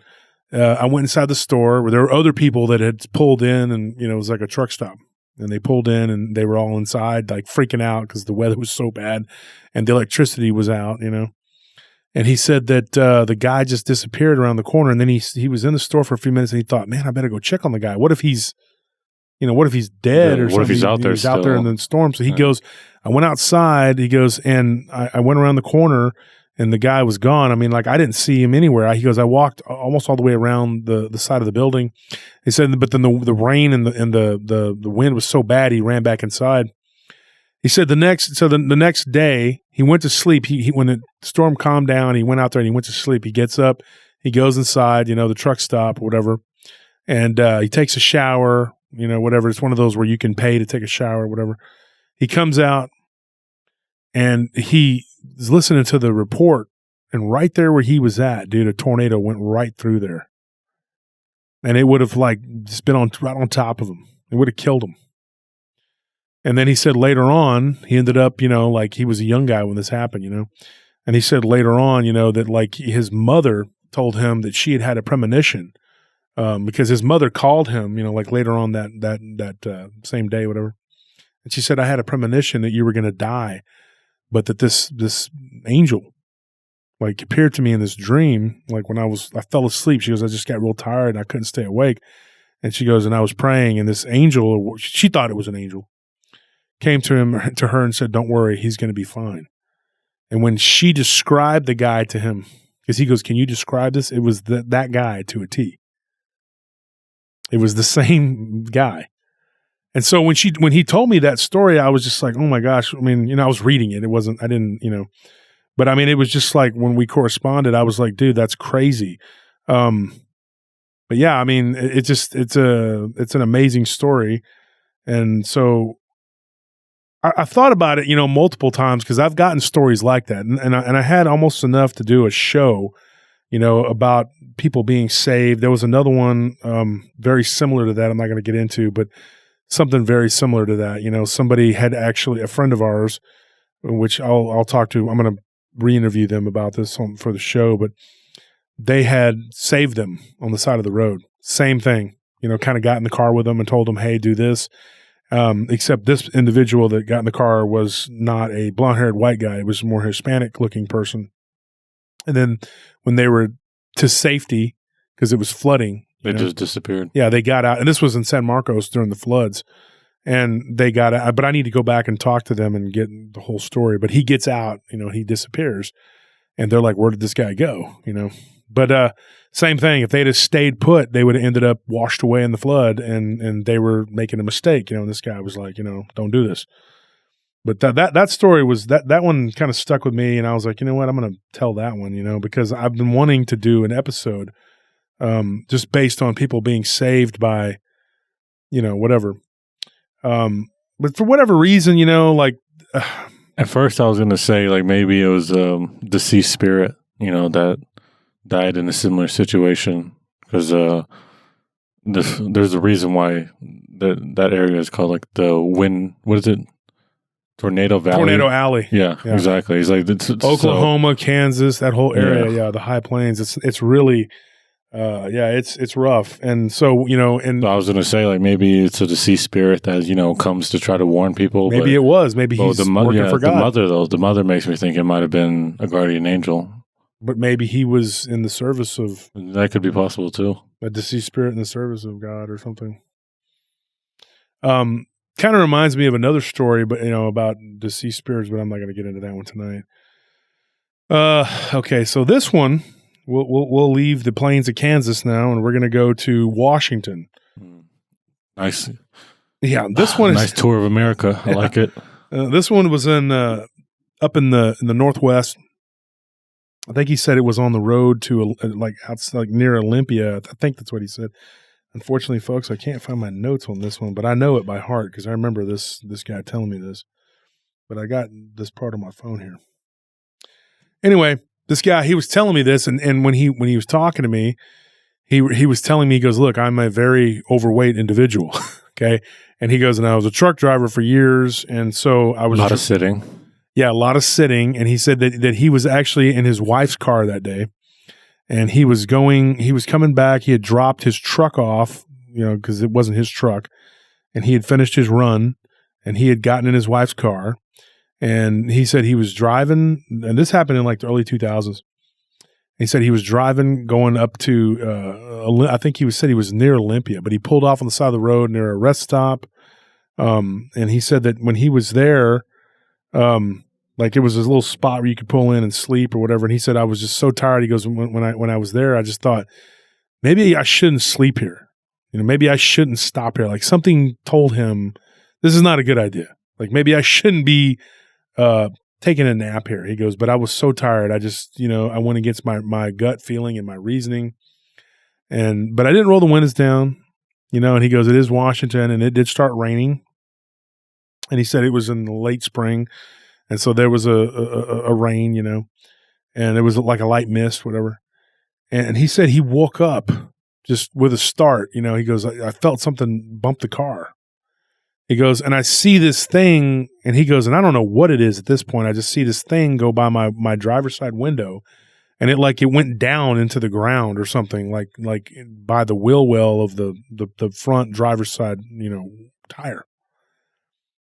I went inside the store where there were other people that had pulled in, and it was like a truck stop. And they pulled in and they were all inside, like freaking out because the weather was so bad and the electricity was out, And he said that the guy just disappeared around the corner. And then he was in the store for a few minutes and he thought, man, I better go check on the guy. What if he's dead or something? What if he's out there He's out there in the storm. So he goes, I went outside. He goes, and I went around the corner and the guy was gone. I mean, like I didn't see him anywhere. He goes, I walked almost all the way around the side of the building. He said, but then the rain and the wind was so bad, he ran back inside. He said the next day he went to sleep. He when the storm calmed down, he went out there and he went to sleep. He gets up, he goes inside, the truck stop or whatever, and he takes a shower, whatever. It's one of those where you can pay to take a shower or whatever. He comes out and he is listening to the report, and right there where he was at, dude, a tornado went right through there. And it would have like just been right on top of him. It would have killed him. And then he said later on, he ended up, like he was a young guy when this happened, And he said later on, that like his mother told him that she had a premonition because his mother called him, like later on that same day, whatever. And she said, I had a premonition that you were going to die, but that this angel like appeared to me in this dream, like when I fell asleep. She goes, I just got real tired and I couldn't stay awake. And she goes, and I was praying, and this angel, she thought it was an angel, came to her and said, don't worry, he's going to be fine. And when she described the guy to him, because he goes, can you describe this? It was that guy to a T. It was the same guy. And so when he told me that story, I was just like, oh my gosh. I mean, I was reading it. I didn't, but I mean, it was just like when we corresponded, I was like, dude, that's crazy. But yeah, I mean, it's an amazing story. And so I thought about it, multiple times because I've gotten stories like that. And I had almost enough to do a show, about people being saved. There was another one very similar to that. I'm not going to get into, but something very similar to that. Somebody had actually, a friend of ours, which I'll talk to. I'm going to re-interview them about this for the show, but they had saved them on the side of the road. Same thing, kind of got in the car with them and told them, hey, do this. Except this individual that got in the car was not a blonde-haired white guy. It was a more Hispanic-looking person. And then when they were to safety, because it was flooding, they just disappeared. Yeah, they got out. And this was in San Marcos during the floods. And they got out. But I need to go back and talk to them and get the whole story. But he gets out, he disappears. And they're like, where did this guy go? But same thing. If they'd have stayed put, they would have ended up washed away in the flood. And they were making a mistake. And this guy was like, don't do this. But that story was, that one kind of stuck with me. And I was like, you know what? I'm going to tell that one, because I've been wanting to do an episode just based on people being saved by, whatever. But for whatever reason, at first I was going to say like maybe it was deceased spirit, that died in a similar situation. because there's a reason why that area is called like the wind. What is it? Tornado Valley. Tornado Alley. Yeah, exactly. He's like Oklahoma, Kansas, that whole area. Yeah, the high plains. It's really, it's rough. And so and I was gonna say like maybe it's a deceased spirit that comes to try to warn people. Maybe it was. Maybe he's working for God. The mother makes me think it might have been a guardian angel. But maybe he was in the service of... That could be possible, too. A deceased spirit in the service of God or something. Kind of reminds me of another story, but about deceased spirits, but I'm not going to get into that one tonight. Okay, so this one, we'll leave the plains of Kansas now, and we're going to go to Washington. Nice. Yeah, this one is... Nice tour of America. I like it. This one was up in the Northwest. I think he said it was on the road to near Olympia. I think that's what he said. Unfortunately, folks, I can't find my notes on this one, but I know it by heart because I remember this guy telling me this. But I got this part on my phone here. Anyway, this guy, he was telling me this, and when he was talking to me, he was telling me, he goes, "Look, I'm a very overweight individual." Okay, and he goes, and I was a truck driver for years, and so I was a lot of sitting. Yeah, a lot of sitting. And he said that he was actually in his wife's car that day. And he was coming back. He had dropped his truck off, because it wasn't his truck. And he had finished his run. And he had gotten in his wife's car. And he said he was driving. And this happened in like the early 2000s. He said he was driving going up to, I think said he was near Olympia. But he pulled off on the side of the road near a rest stop. And he said that when he was there, like it was this little spot where you could pull in and sleep or whatever. And he said, I was just so tired. He goes, when I was there, I just thought maybe I shouldn't sleep here. Maybe I shouldn't stop here. Like something told him this is not a good idea. Like maybe I shouldn't be, taking a nap here. He goes, but I was so tired. I just, I went against my gut feeling and my reasoning. But I didn't roll the windows down, and he goes, it is Washington and it did start raining. And he said it was in the late spring. And so there was a rain, and it was like a light mist, whatever. And he said he woke up just with a start. He goes, I felt something bump the car. He goes, and I see this thing, and he goes, and I don't know what it is at this point. I just see this thing go by my driver's side window, and it went down into the ground or something, like by the wheel well of the front driver's side, tire.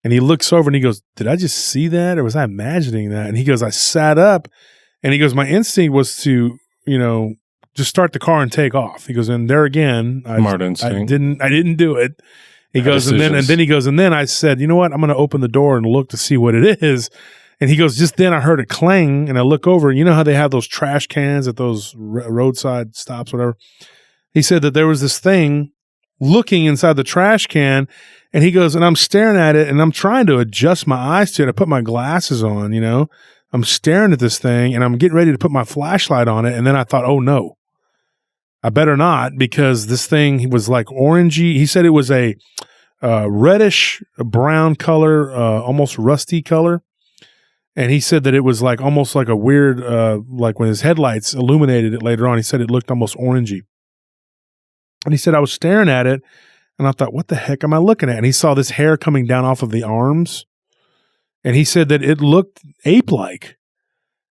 And he looks over and he goes, did I just see that? Or was I imagining that? And he goes, I sat up, and he goes, my instinct was to, just start the car and take off. He goes, and there again, I didn't do it. He goes, and then I said, you know what? I'm going to open the door and look to see what it is. And he goes, just then I heard a clang, and I look over, and you know how they have those trash cans at those roadside stops, whatever. He said that there was this thing looking inside the trash can, and he goes, and I'm staring at it, and I'm trying to adjust my eyes to it. I put my glasses on, I'm staring at this thing, and I'm getting ready to put my flashlight on it, and then I thought, oh no, I better not, because this thing was like orangey. He said it was a reddish brown color, almost rusty color. And he said that it was like almost like a weird, like when his headlights illuminated it later on, he said it looked almost orangey. And he said, I was staring at it, and I thought, what the heck am I looking at? And he saw this hair coming down off of the arms. And he said that it looked ape-like.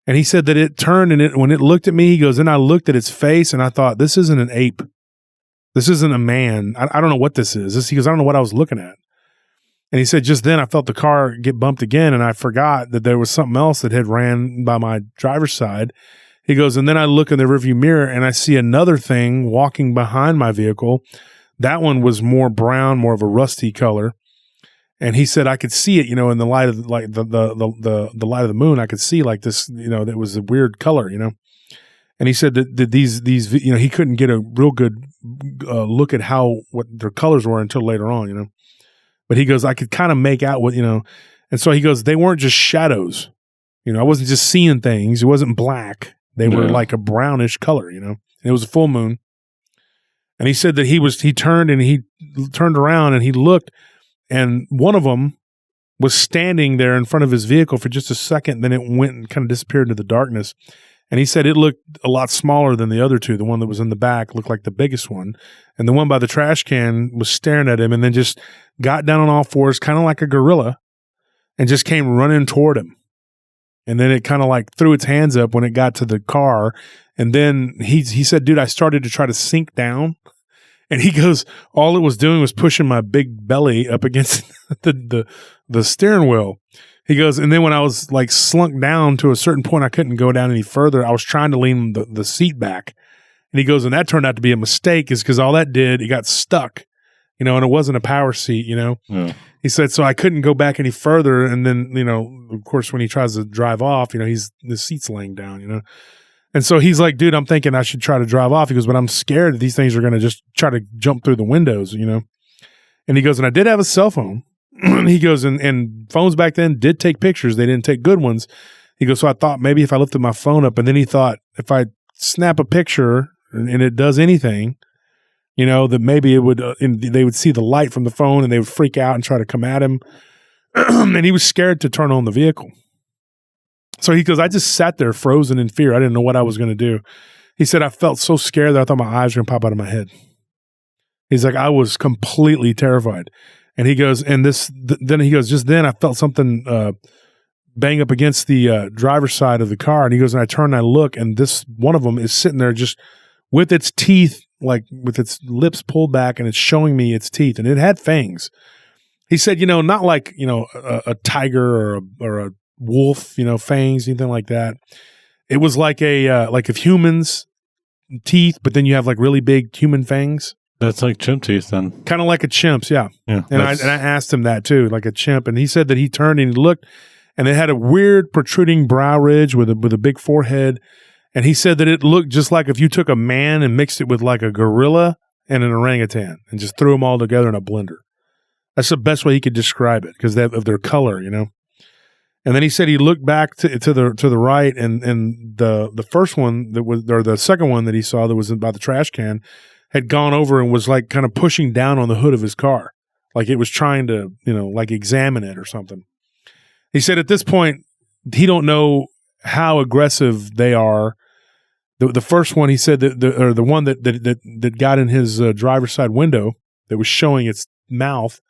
And he said that it turned, and when it looked at me, he goes, and I looked at its face, and I thought, this isn't an ape. This isn't a man. I don't know what this is. He goes, I don't know what I was looking at. And he said, just then I felt the car get bumped again, and I forgot that there was something else that had ran by my driver's side. He goes, and then I look in the rearview mirror, and I see another thing walking behind my vehicle. That one was more brown, more of a rusty color. And he said I could see it, in the light of the light of the moon. I could see like this, that was a weird color, And he said that these he couldn't get a real good look at what their colors were until later on, But he goes, I could kind of make out what, and so he goes, they weren't just shadows, I wasn't just seeing things. It wasn't black. They were like a brownish color, and it was a full moon. And he said that he turned around and he looked, and one of them was standing there in front of his vehicle for just a second. Then it went and kind of disappeared into the darkness. And he said it looked a lot smaller than the other two. The one that was in the back looked like the biggest one. And the one by the trash can was staring at him and then just got down on all fours, kind of like a gorilla, and just came running toward him. And then it kind of like threw its hands up when it got to the car. And then he said, dude, I started to try to sink down. And he goes, all it was doing was pushing my big belly up against the steering wheel. He goes, and then when I was like slunk down to a certain point, I couldn't go down any further. I was trying to lean the seat back. And he goes, and that turned out to be a mistake, is because all that did, it got stuck, and it wasn't a power seat, Yeah. He said, so I couldn't go back any further. And then, of course, when he tries to drive off, the seat's laying down, And so he's like, dude, I'm thinking I should try to drive off. He goes, but I'm scared that these things are going to just try to jump through the windows, And he goes, and I did have a cell phone. He goes, and phones back then did take pictures. They didn't take good ones. He goes, so I thought maybe if I lifted my phone up, and then he thought if I snap a picture and it does anything, that maybe it would, they would see the light from the phone and they would freak out and try to come at him. And he was scared to turn on the vehicle. So he goes, I just sat there frozen in fear. I didn't know what I was going to do. He said, I felt so scared that I thought my eyes were going to pop out of my head. He's like, I was completely terrified. And he goes, and then he goes, just then I felt something bang up against the driver's side of the car. And he goes, and I turn and I look, and this one of them is sitting there just with its teeth, like with its lips pulled back, and it's showing me its teeth, and it had fangs. He said, not like, a tiger or a wolf, fangs, anything like that. It was like like if humans teeth, but then you have like really big human fangs. That's like chimp teeth then. Kind of like a chimp's, yeah. Yeah. And I asked him that too, like a chimp. And he said that he turned and he looked, and it had a weird protruding brow ridge with a big forehead. And he said that it looked just like if you took a man and mixed it with like a gorilla and an orangutan and just threw them all together in a blender. That's the best way he could describe it because of their color, And then he said he looked back to the right, and the first one that was, or the second one that he saw that was by the trash can, had gone over and was like kind of pushing down on the hood of his car, like it was trying to like examine it or something. He said at this point he don't know how aggressive they are. The first one, he said that the one that got in his driver's side window that was showing its mouth.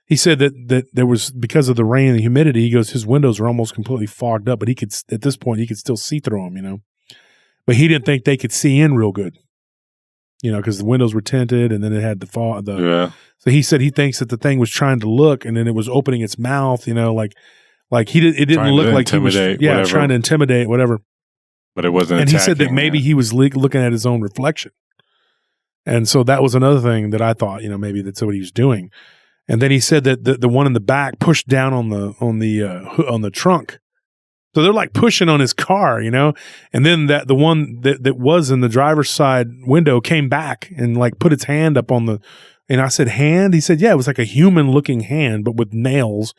He said that there was, because of the rain and the humidity, he goes, his windows were almost completely fogged up, but he could, at this point, he could still see through them, But he didn't think they could see in real good, because the windows were tinted and then it had the fog. Yeah. So he said he thinks that the thing was trying to look, and then it was opening its mouth, like he did. It didn't look like he was, trying to intimidate, whatever. But it wasn't. And he said that maybe he was looking at his own reflection, and so that was another thing that I thought, maybe that's what he was doing. And then he said that the one in the back pushed down on the trunk, so they're like pushing on his car, and then the one that was in the driver's side window came back and like put its hand up on the. And I said, hand? He said, yeah, it was like a human looking hand, but with nails.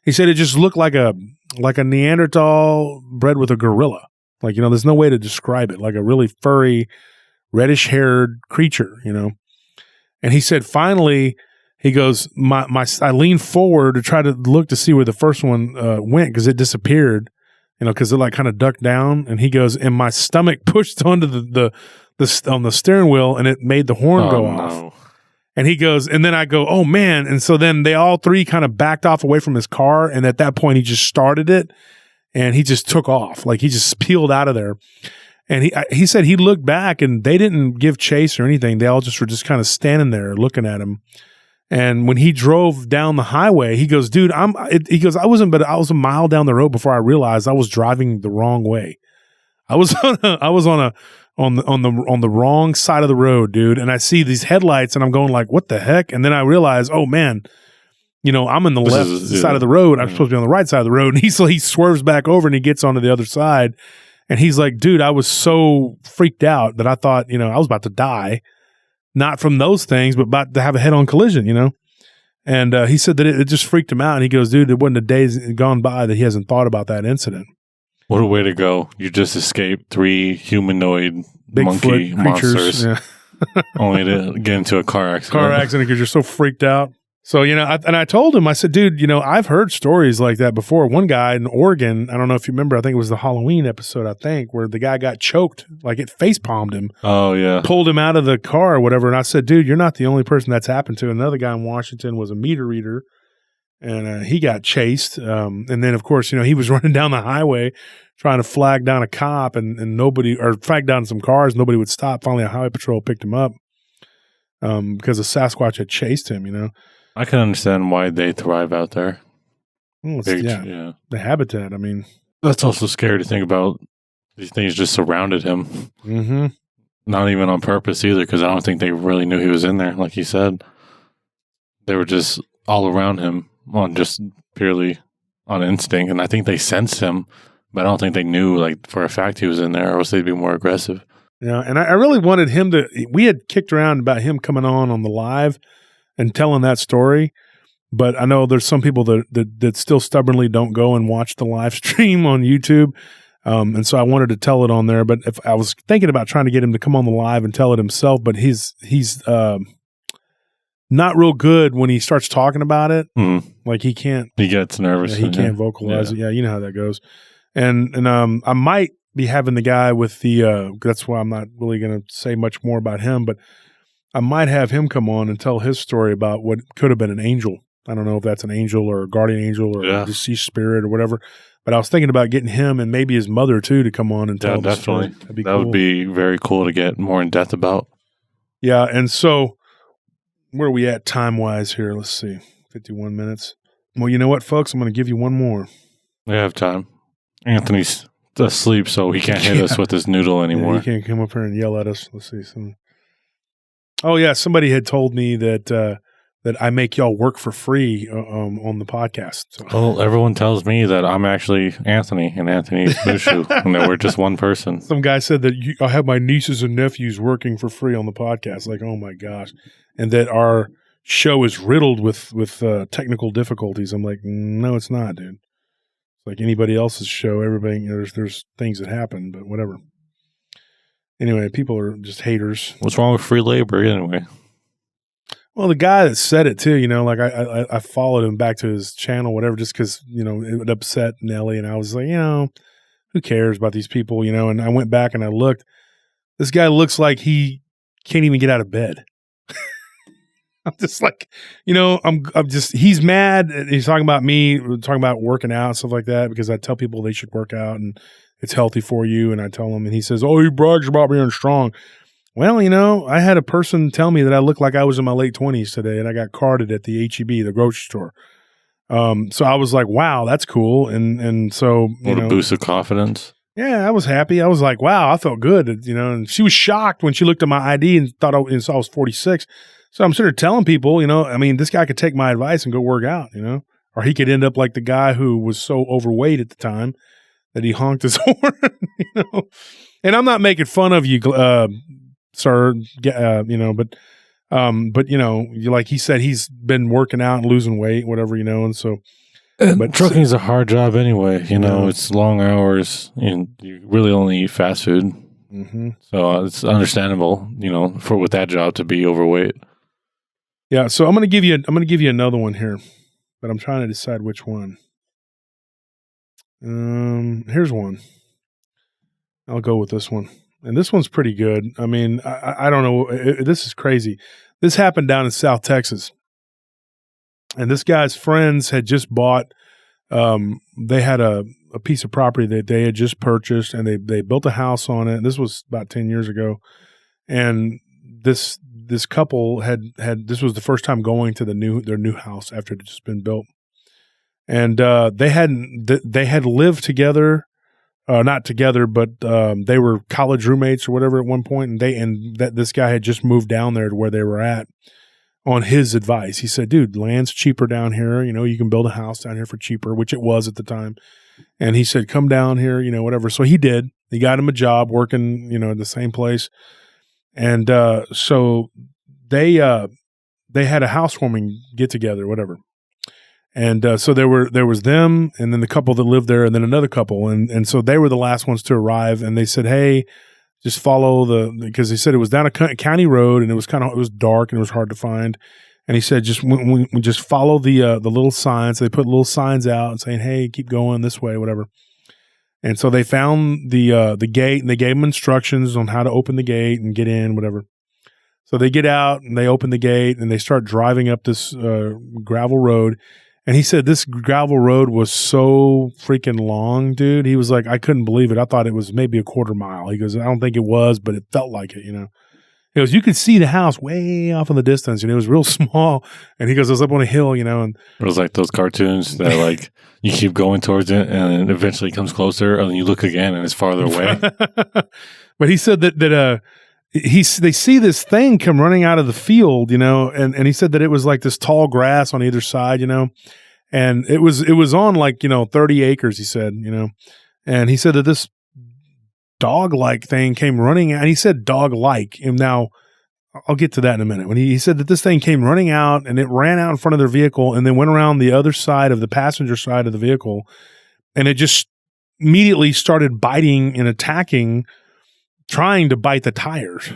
He said it just looked like a Neanderthal bred with a gorilla. Like, there's no way to describe it. Like a really furry, reddish haired creature, And he said, finally, he goes, I leaned forward to try to look to see where the first one went, because it disappeared, because it like kind of ducked down. And he goes, and my stomach pushed onto on the steering wheel, and it made the horn go off. And he goes, and then I go, oh man. And so then they all three kind of backed off away from his car. And at that point, he just started it and he just took off. Like he just peeled out of there. And he said he looked back and they didn't give chase or anything. They all just were just kind of standing there looking at him. And when he drove down the highway, he goes, dude, I was a mile down the road before I realized I was driving the wrong way. I was on the wrong side of the road, dude. And I see these headlights and I'm going like, what the heck? And then I realize, oh man, I'm in the left side of the road. I'm supposed to be on the right side of the road. And he swerves back over and he gets onto the other side. And he's like, dude, I was so freaked out that I thought, I was about to die, not from those things, but about to have a head on collision, And he said that it just freaked him out. And he goes, dude, it wasn't a day gone by that he hasn't thought about that incident. What a way to go. You just escaped 3 humanoid Bigfoot monkey creatures, monsters only to get into a car accident. Because you're so freaked out. So, I told him, I said, dude, I've heard stories like that before. One guy in Oregon, I don't know if you remember, I think it was the Halloween episode, where the guy got choked, like it face palmed him. Oh, yeah. Pulled him out of the car or whatever. And I said, dude, you're not the only person that's happened to. Another guy in Washington was a meter reader, and he got chased. And then, of course, he was running down the highway trying to flag down a cop and nobody, or flag down some cars. Nobody would stop. Finally, a highway patrol picked him up because a Sasquatch had chased him, I can understand why they thrive out there. Well, the habitat. I mean, that's also scary to think about. These things just surrounded him. Mm-hmm. Not even on purpose either, because I don't think they really knew he was in there. Like you said, they were just all around him purely on instinct. And I think they sensed him, but I don't think they knew, like, for a fact he was in there, or else they'd be more aggressive. Yeah, and I really wanted him to. We had kicked around about him coming on the live and telling that story, but I know there's some people that still stubbornly don't go and watch the live stream on YouTube, and so I wanted to tell it on there. But if I was thinking about trying to get him to come on the live and tell it himself, but he's not real good when he starts talking about it. Mm. Like he can't. He gets nervous. He can't vocalize it. Yeah, you know how that goes. And I might be having the guy with the. That's why I'm not really going to say much more about him, but I might have him come on and tell his story about what could have been an angel. I don't know if that's an angel or a guardian angel or a deceased spirit or whatever. But I was thinking about getting him and maybe his mother too to come on and tell the story. That'd be cool. Would be very cool to get more in depth about. Yeah, and so where are we at time wise here? Let's see, 51 minutes. Well, you know what, folks? I'm going to give you one more. We have time. Anthony's asleep, so he can't hit us with his noodle anymore. He can't come up here and yell at us. Let's see some. Oh yeah, somebody had told me that I make y'all work for free on the podcast. So. Well, everyone tells me that I'm actually Anthony and Anthony's Mushu, and that we're just one person. Some guy said that I have my nieces and nephews working for free on the podcast. Like, oh my gosh, and that our show is riddled with technical difficulties. I'm like, no, it's not, dude. It's like anybody else's show. Everybody, there's things that happen, but whatever. Anyway, people are just haters. What's wrong with free labor anyway? Well, the guy that said it too, like I followed him back to his channel, whatever, just because, it would upset Nelly. And I was like, who cares about these people, and I went back and I looked. This guy looks like he can't even get out of bed. I'm just like, I'm just, he's mad. He's talking about me, talking about working out and stuff like that, because I tell people they should work out and it's healthy for you. And I tell him, and he says, oh, he brags about being strong. Well, I had a person tell me that I looked like I was in my late 20s today, and I got carded at the HEB, the grocery store. So I was like, wow, that's cool. And so, a boost of confidence. Yeah, I was happy. I was like, wow, I felt good. And she was shocked when she looked at my ID and thought I saw I was 46. So I'm sort of telling people, this guy could take my advice and go work out, or he could end up like the guy who was so overweight at the time that he honked his horn, And I'm not making fun of you, sir, but like he said, he's been working out and losing weight, whatever, and so. But trucking is a hard job anyway. It's long hours, and you really only eat fast food. Mm-hmm. So it's understandable, with that job to be overweight. Yeah. So I'm going to give you another one here, but I'm trying to decide which one. Here's one. I'll go with this one. And this one's pretty good. I mean, I don't know. This is crazy. This happened down in South Texas. And this guy's friends had just bought, they had a piece of property that they had just purchased, and they built a house on it. This was about 10 years ago. And this couple had this was the first time going to their new house after it had just been built. And they had lived together. Not together, but they were college roommates or whatever at one point, and this guy had just moved down there to where they were at on his advice. He said, dude, land's cheaper down here. You can build a house down here for cheaper, which it was at the time. And he said, come down here, whatever. So he did. He got him a job working, in the same place. And so they had a housewarming get together, whatever. And so there was them, and then the couple that lived there, and then another couple, and so they were the last ones to arrive. And they said, "Hey, just follow because they said it was down a county road, and it was dark and it was hard to find." And he said, just we just follow the little signs. They put little signs out and saying, "Hey, keep going this way," whatever. And so they found the gate, and they gave them instructions on how to open the gate and get in, whatever. So they get out and they open the gate and they start driving up this gravel road. And he said this gravel road was so freaking long, dude. He was like, I couldn't believe it. I thought it was maybe a quarter mile. He goes, I don't think it was, but it felt like it, you know. He goes, you could see the house way off in the distance, and it was real small. And he goes, it was up on a hill, you know. And it was like those cartoons that like you keep going towards it, and eventually it comes closer, and then you look again, and it's farther away. But he said that they see this thing come running out of the field, you know, and he said that it was like this tall grass on either side, you know, and it was on like, you know, 30 acres, he said, you know, and he said that this dog-like thing came running out, and he said dog-like, and now I'll get to that in a minute. When he said that this thing came running out, and it ran out in front of their vehicle, and then went around the other side of the passenger side of the vehicle, and it just immediately started biting and attacking, trying to bite the tires.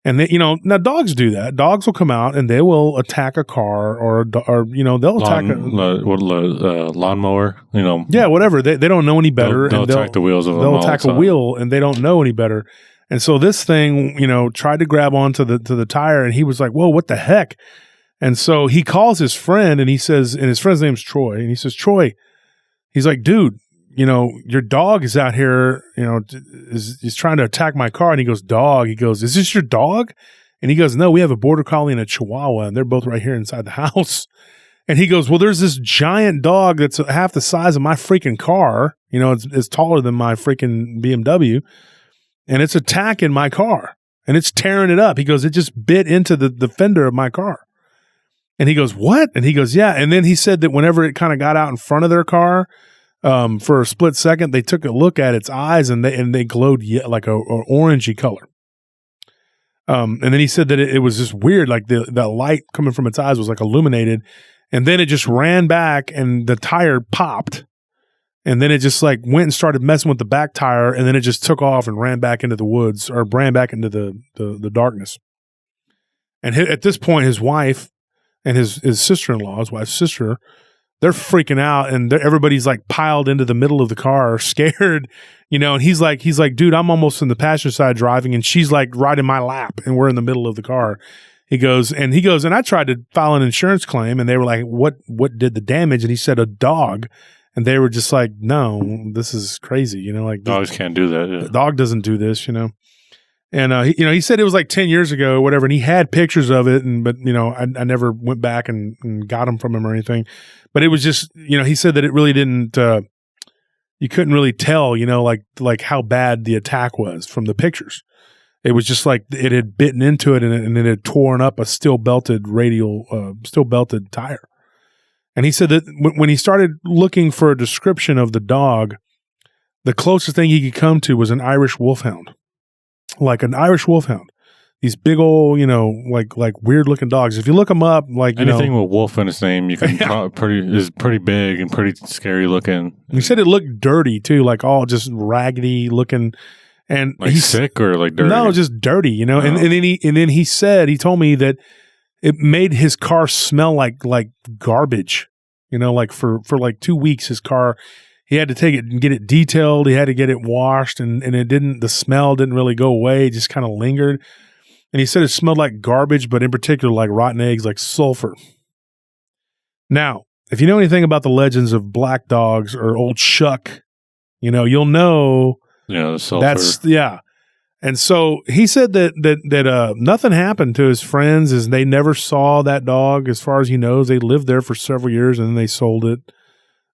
And they, you know, now dogs do that. Dogs will come out and they will attack a car or you know, they'll attack a lawnmower, you know. Yeah, whatever. They don't know any better. They'll attack the wheels of them. They'll attack a wheel and they don't know any better. And so this thing, you know, tried to grab onto the tire, and he was like, whoa, what the heck? And so he calls his friend, and he says, and his friend's name's Troy, and he says, Troy, he's like, dude, you know, your dog is out here, you know, is trying to attack my car. And he goes, dog. He goes, is this your dog? And he goes, no, we have a border collie and a chihuahua, and they're both right here inside the house. And he goes, well, there's this giant dog that's half the size of my freaking car. You know, it's taller than my freaking BMW, and it's attacking my car, and it's tearing it up. He goes, it just bit into the fender of my car. And he goes, what? And he goes, yeah. And then he said that whenever it kind of got out in front of their car, for a split second, they took a look at its eyes, and they glowed like a orangey color. And then he said that it was just weird, like the light coming from its eyes was like illuminated, and then it just ran back, and the tire popped, and then it just like went and started messing with the back tire, and then it just took off and ran back into the woods, or ran back into the darkness. And at this point, his wife and his sister-in-law, his wife's sister, they're freaking out, and everybody's like piled into the middle of the car, scared, you know. And he's like, dude, I'm almost in the passenger side driving, and she's like right in my lap, and we're in the middle of the car. He goes, and I tried to file an insurance claim, and they were like, what did the damage? And he said, a dog. And they were just like, no, this is crazy, you know, like dogs can't do that. Yeah. The dog doesn't do this, you know. And he said it was like 10 years ago or whatever, and he had pictures of it, but you know, I never went back and got them from him or anything. But it was just, you know, he said that it really didn't. You couldn't really tell, you know, like how bad the attack was from the pictures. It was just like it had bitten into it, and it had torn up a steel belted tire. And he said that when he started looking for a description of the dog, the closest thing he could come to was an Irish wolfhound. Like an Irish wolfhound, these big old, you know, like weird looking dogs. If you look them up, like anything with wolf in its name, you can is pretty big and pretty scary looking. He said it looked dirty too, like all just raggedy looking, and like he's sick or like dirty. No, just dirty, you know. Oh. And then he told me that it made his car smell like garbage, you know, like for like 2 weeks his car. He had to take it and get it detailed. He had to get it washed, and the smell didn't really go away. It just kind of lingered. And he said it smelled like garbage, but in particular like rotten eggs, like sulfur. Now, if you know anything about the legends of black dogs or old Shuck, you know, you'll know. Yeah, the sulfur. Yeah. And so he said that nothing happened to his friends, as they never saw that dog. As far as he knows, they lived there for several years, and then they sold it.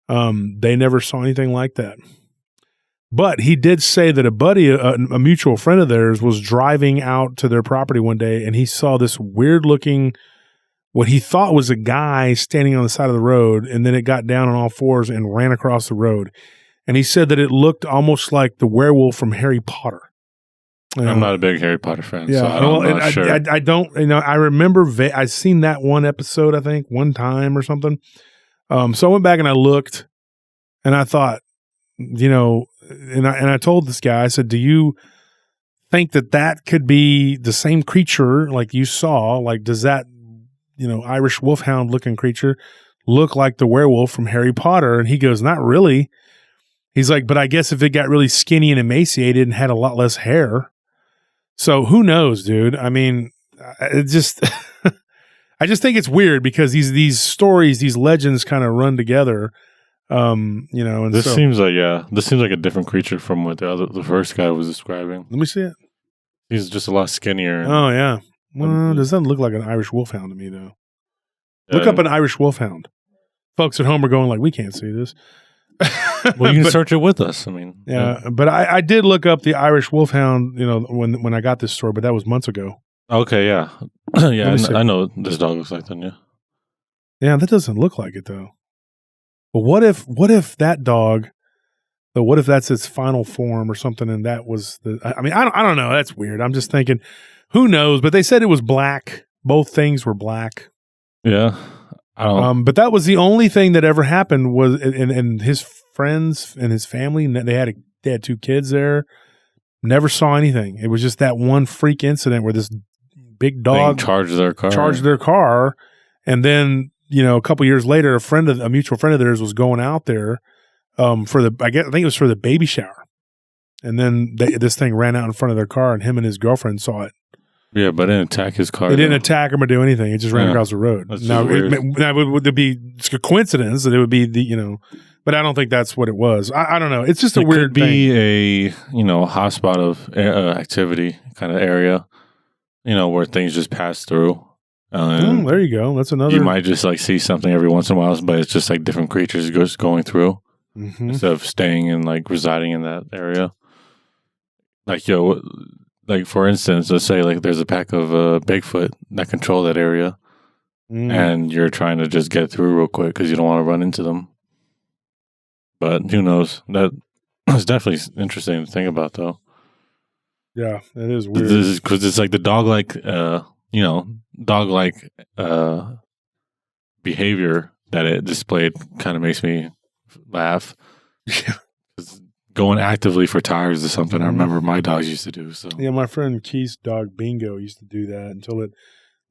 They never saw anything like that. But he did say that a buddy, a mutual friend of theirs, was driving out to their property one day, and he saw this weird looking, what he thought was a guy standing on the side of the road, and then it got down on all fours and ran across the road. And he said that it looked almost like the werewolf from Harry Potter. I'm not a big Harry Potter fan, yeah, so I'm not sure. I don't, you know, I remember I've seen that one episode, I think, one time or something. So I went back and I looked, and I thought, you know, and I told this guy, I said, do you think that could be the same creature like you saw? Like, does that, Irish wolfhound looking creature look like the werewolf from Harry Potter? And he goes, not really. He's like, but I guess if it got really skinny and emaciated and had a lot less hair. So who knows, dude? I mean, it just, I just think it's weird because these stories, these legends kind of run together. And this seems like a different creature from what the first guy was describing. Let me see it. He's just a lot skinnier. Oh yeah. Well, it doesn't look like an Irish wolfhound to me though. Yeah. Look up an Irish wolfhound. Folks at home are going like, we can't see this. Well, you can search it with us. I mean, yeah. But I did look up the Irish wolfhound, when I got this story, but that was months ago. Okay, yeah. Yeah, I know this dog looks like that, yeah. Yeah, that doesn't look like it though. But what if that dog, what if that's its final form or something and that was I don't know. That's weird. I'm just thinking, who knows? But they said it was black. Both things were black. Yeah. But that was the only thing that ever happened was, and his friends and his family, they had 2 kids there, never saw anything. It was just that one freak incident where this big dog charged their car. And then, a couple years later, a mutual friend of theirs was going out there, I think it was for the baby shower. And then this thing ran out in front of their car and him and his girlfriend saw it. Yeah, but it didn't attack his car. It didn't attack him or do anything. It just ran across the road. Now, would be a coincidence that it would be but I don't think that's what it was. I don't know. It's just a weird thing. It could be a hotspot of activity kind of area, where things just pass through. There you go. That's another. You might just see something every once in a while, but it's just different creatures just going through instead of staying and residing in that area. For instance, let's say there's a pack of Bigfoot that control that area, and you're trying to just get through real quick because you don't want to run into them. But who knows? That is definitely interesting to think about, though. Yeah, it is weird. Because it's the dog-like behavior that it displayed kind of makes me laugh. Yeah. Going actively for tires is something I remember my dogs used to do. So yeah, my friend Keith's dog Bingo used to do that until it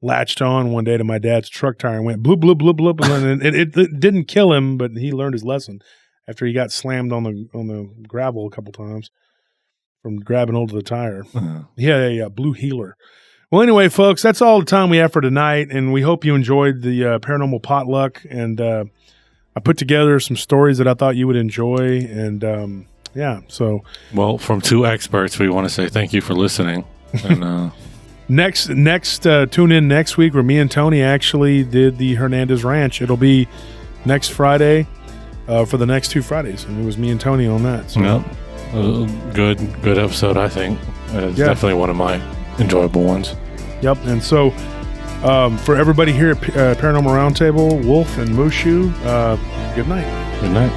latched on one day to my dad's truck tire and went bloop, bloop, bloop, bloop. And it didn't kill him, but he learned his lesson after he got slammed on the gravel a couple times from grabbing hold of the tire. He had a blue heeler. Well, anyway, folks, that's all the time we have for tonight, and we hope you enjoyed the Paranormal Potluck. And I put together some stories that I thought you would enjoy, and yeah, so. Well, from 2 experts, we want to say thank you for listening. And next, tune in next week where me and Tony actually did the Hernandez Ranch. It'll be next Friday for the next 2 Fridays, and it was me and Tony on that. So. Yep, good episode, I think. It's definitely one of my enjoyable ones. Yep, and so for everybody here at Paranormal Round Table, Wolf and Mushu, good night. Good night.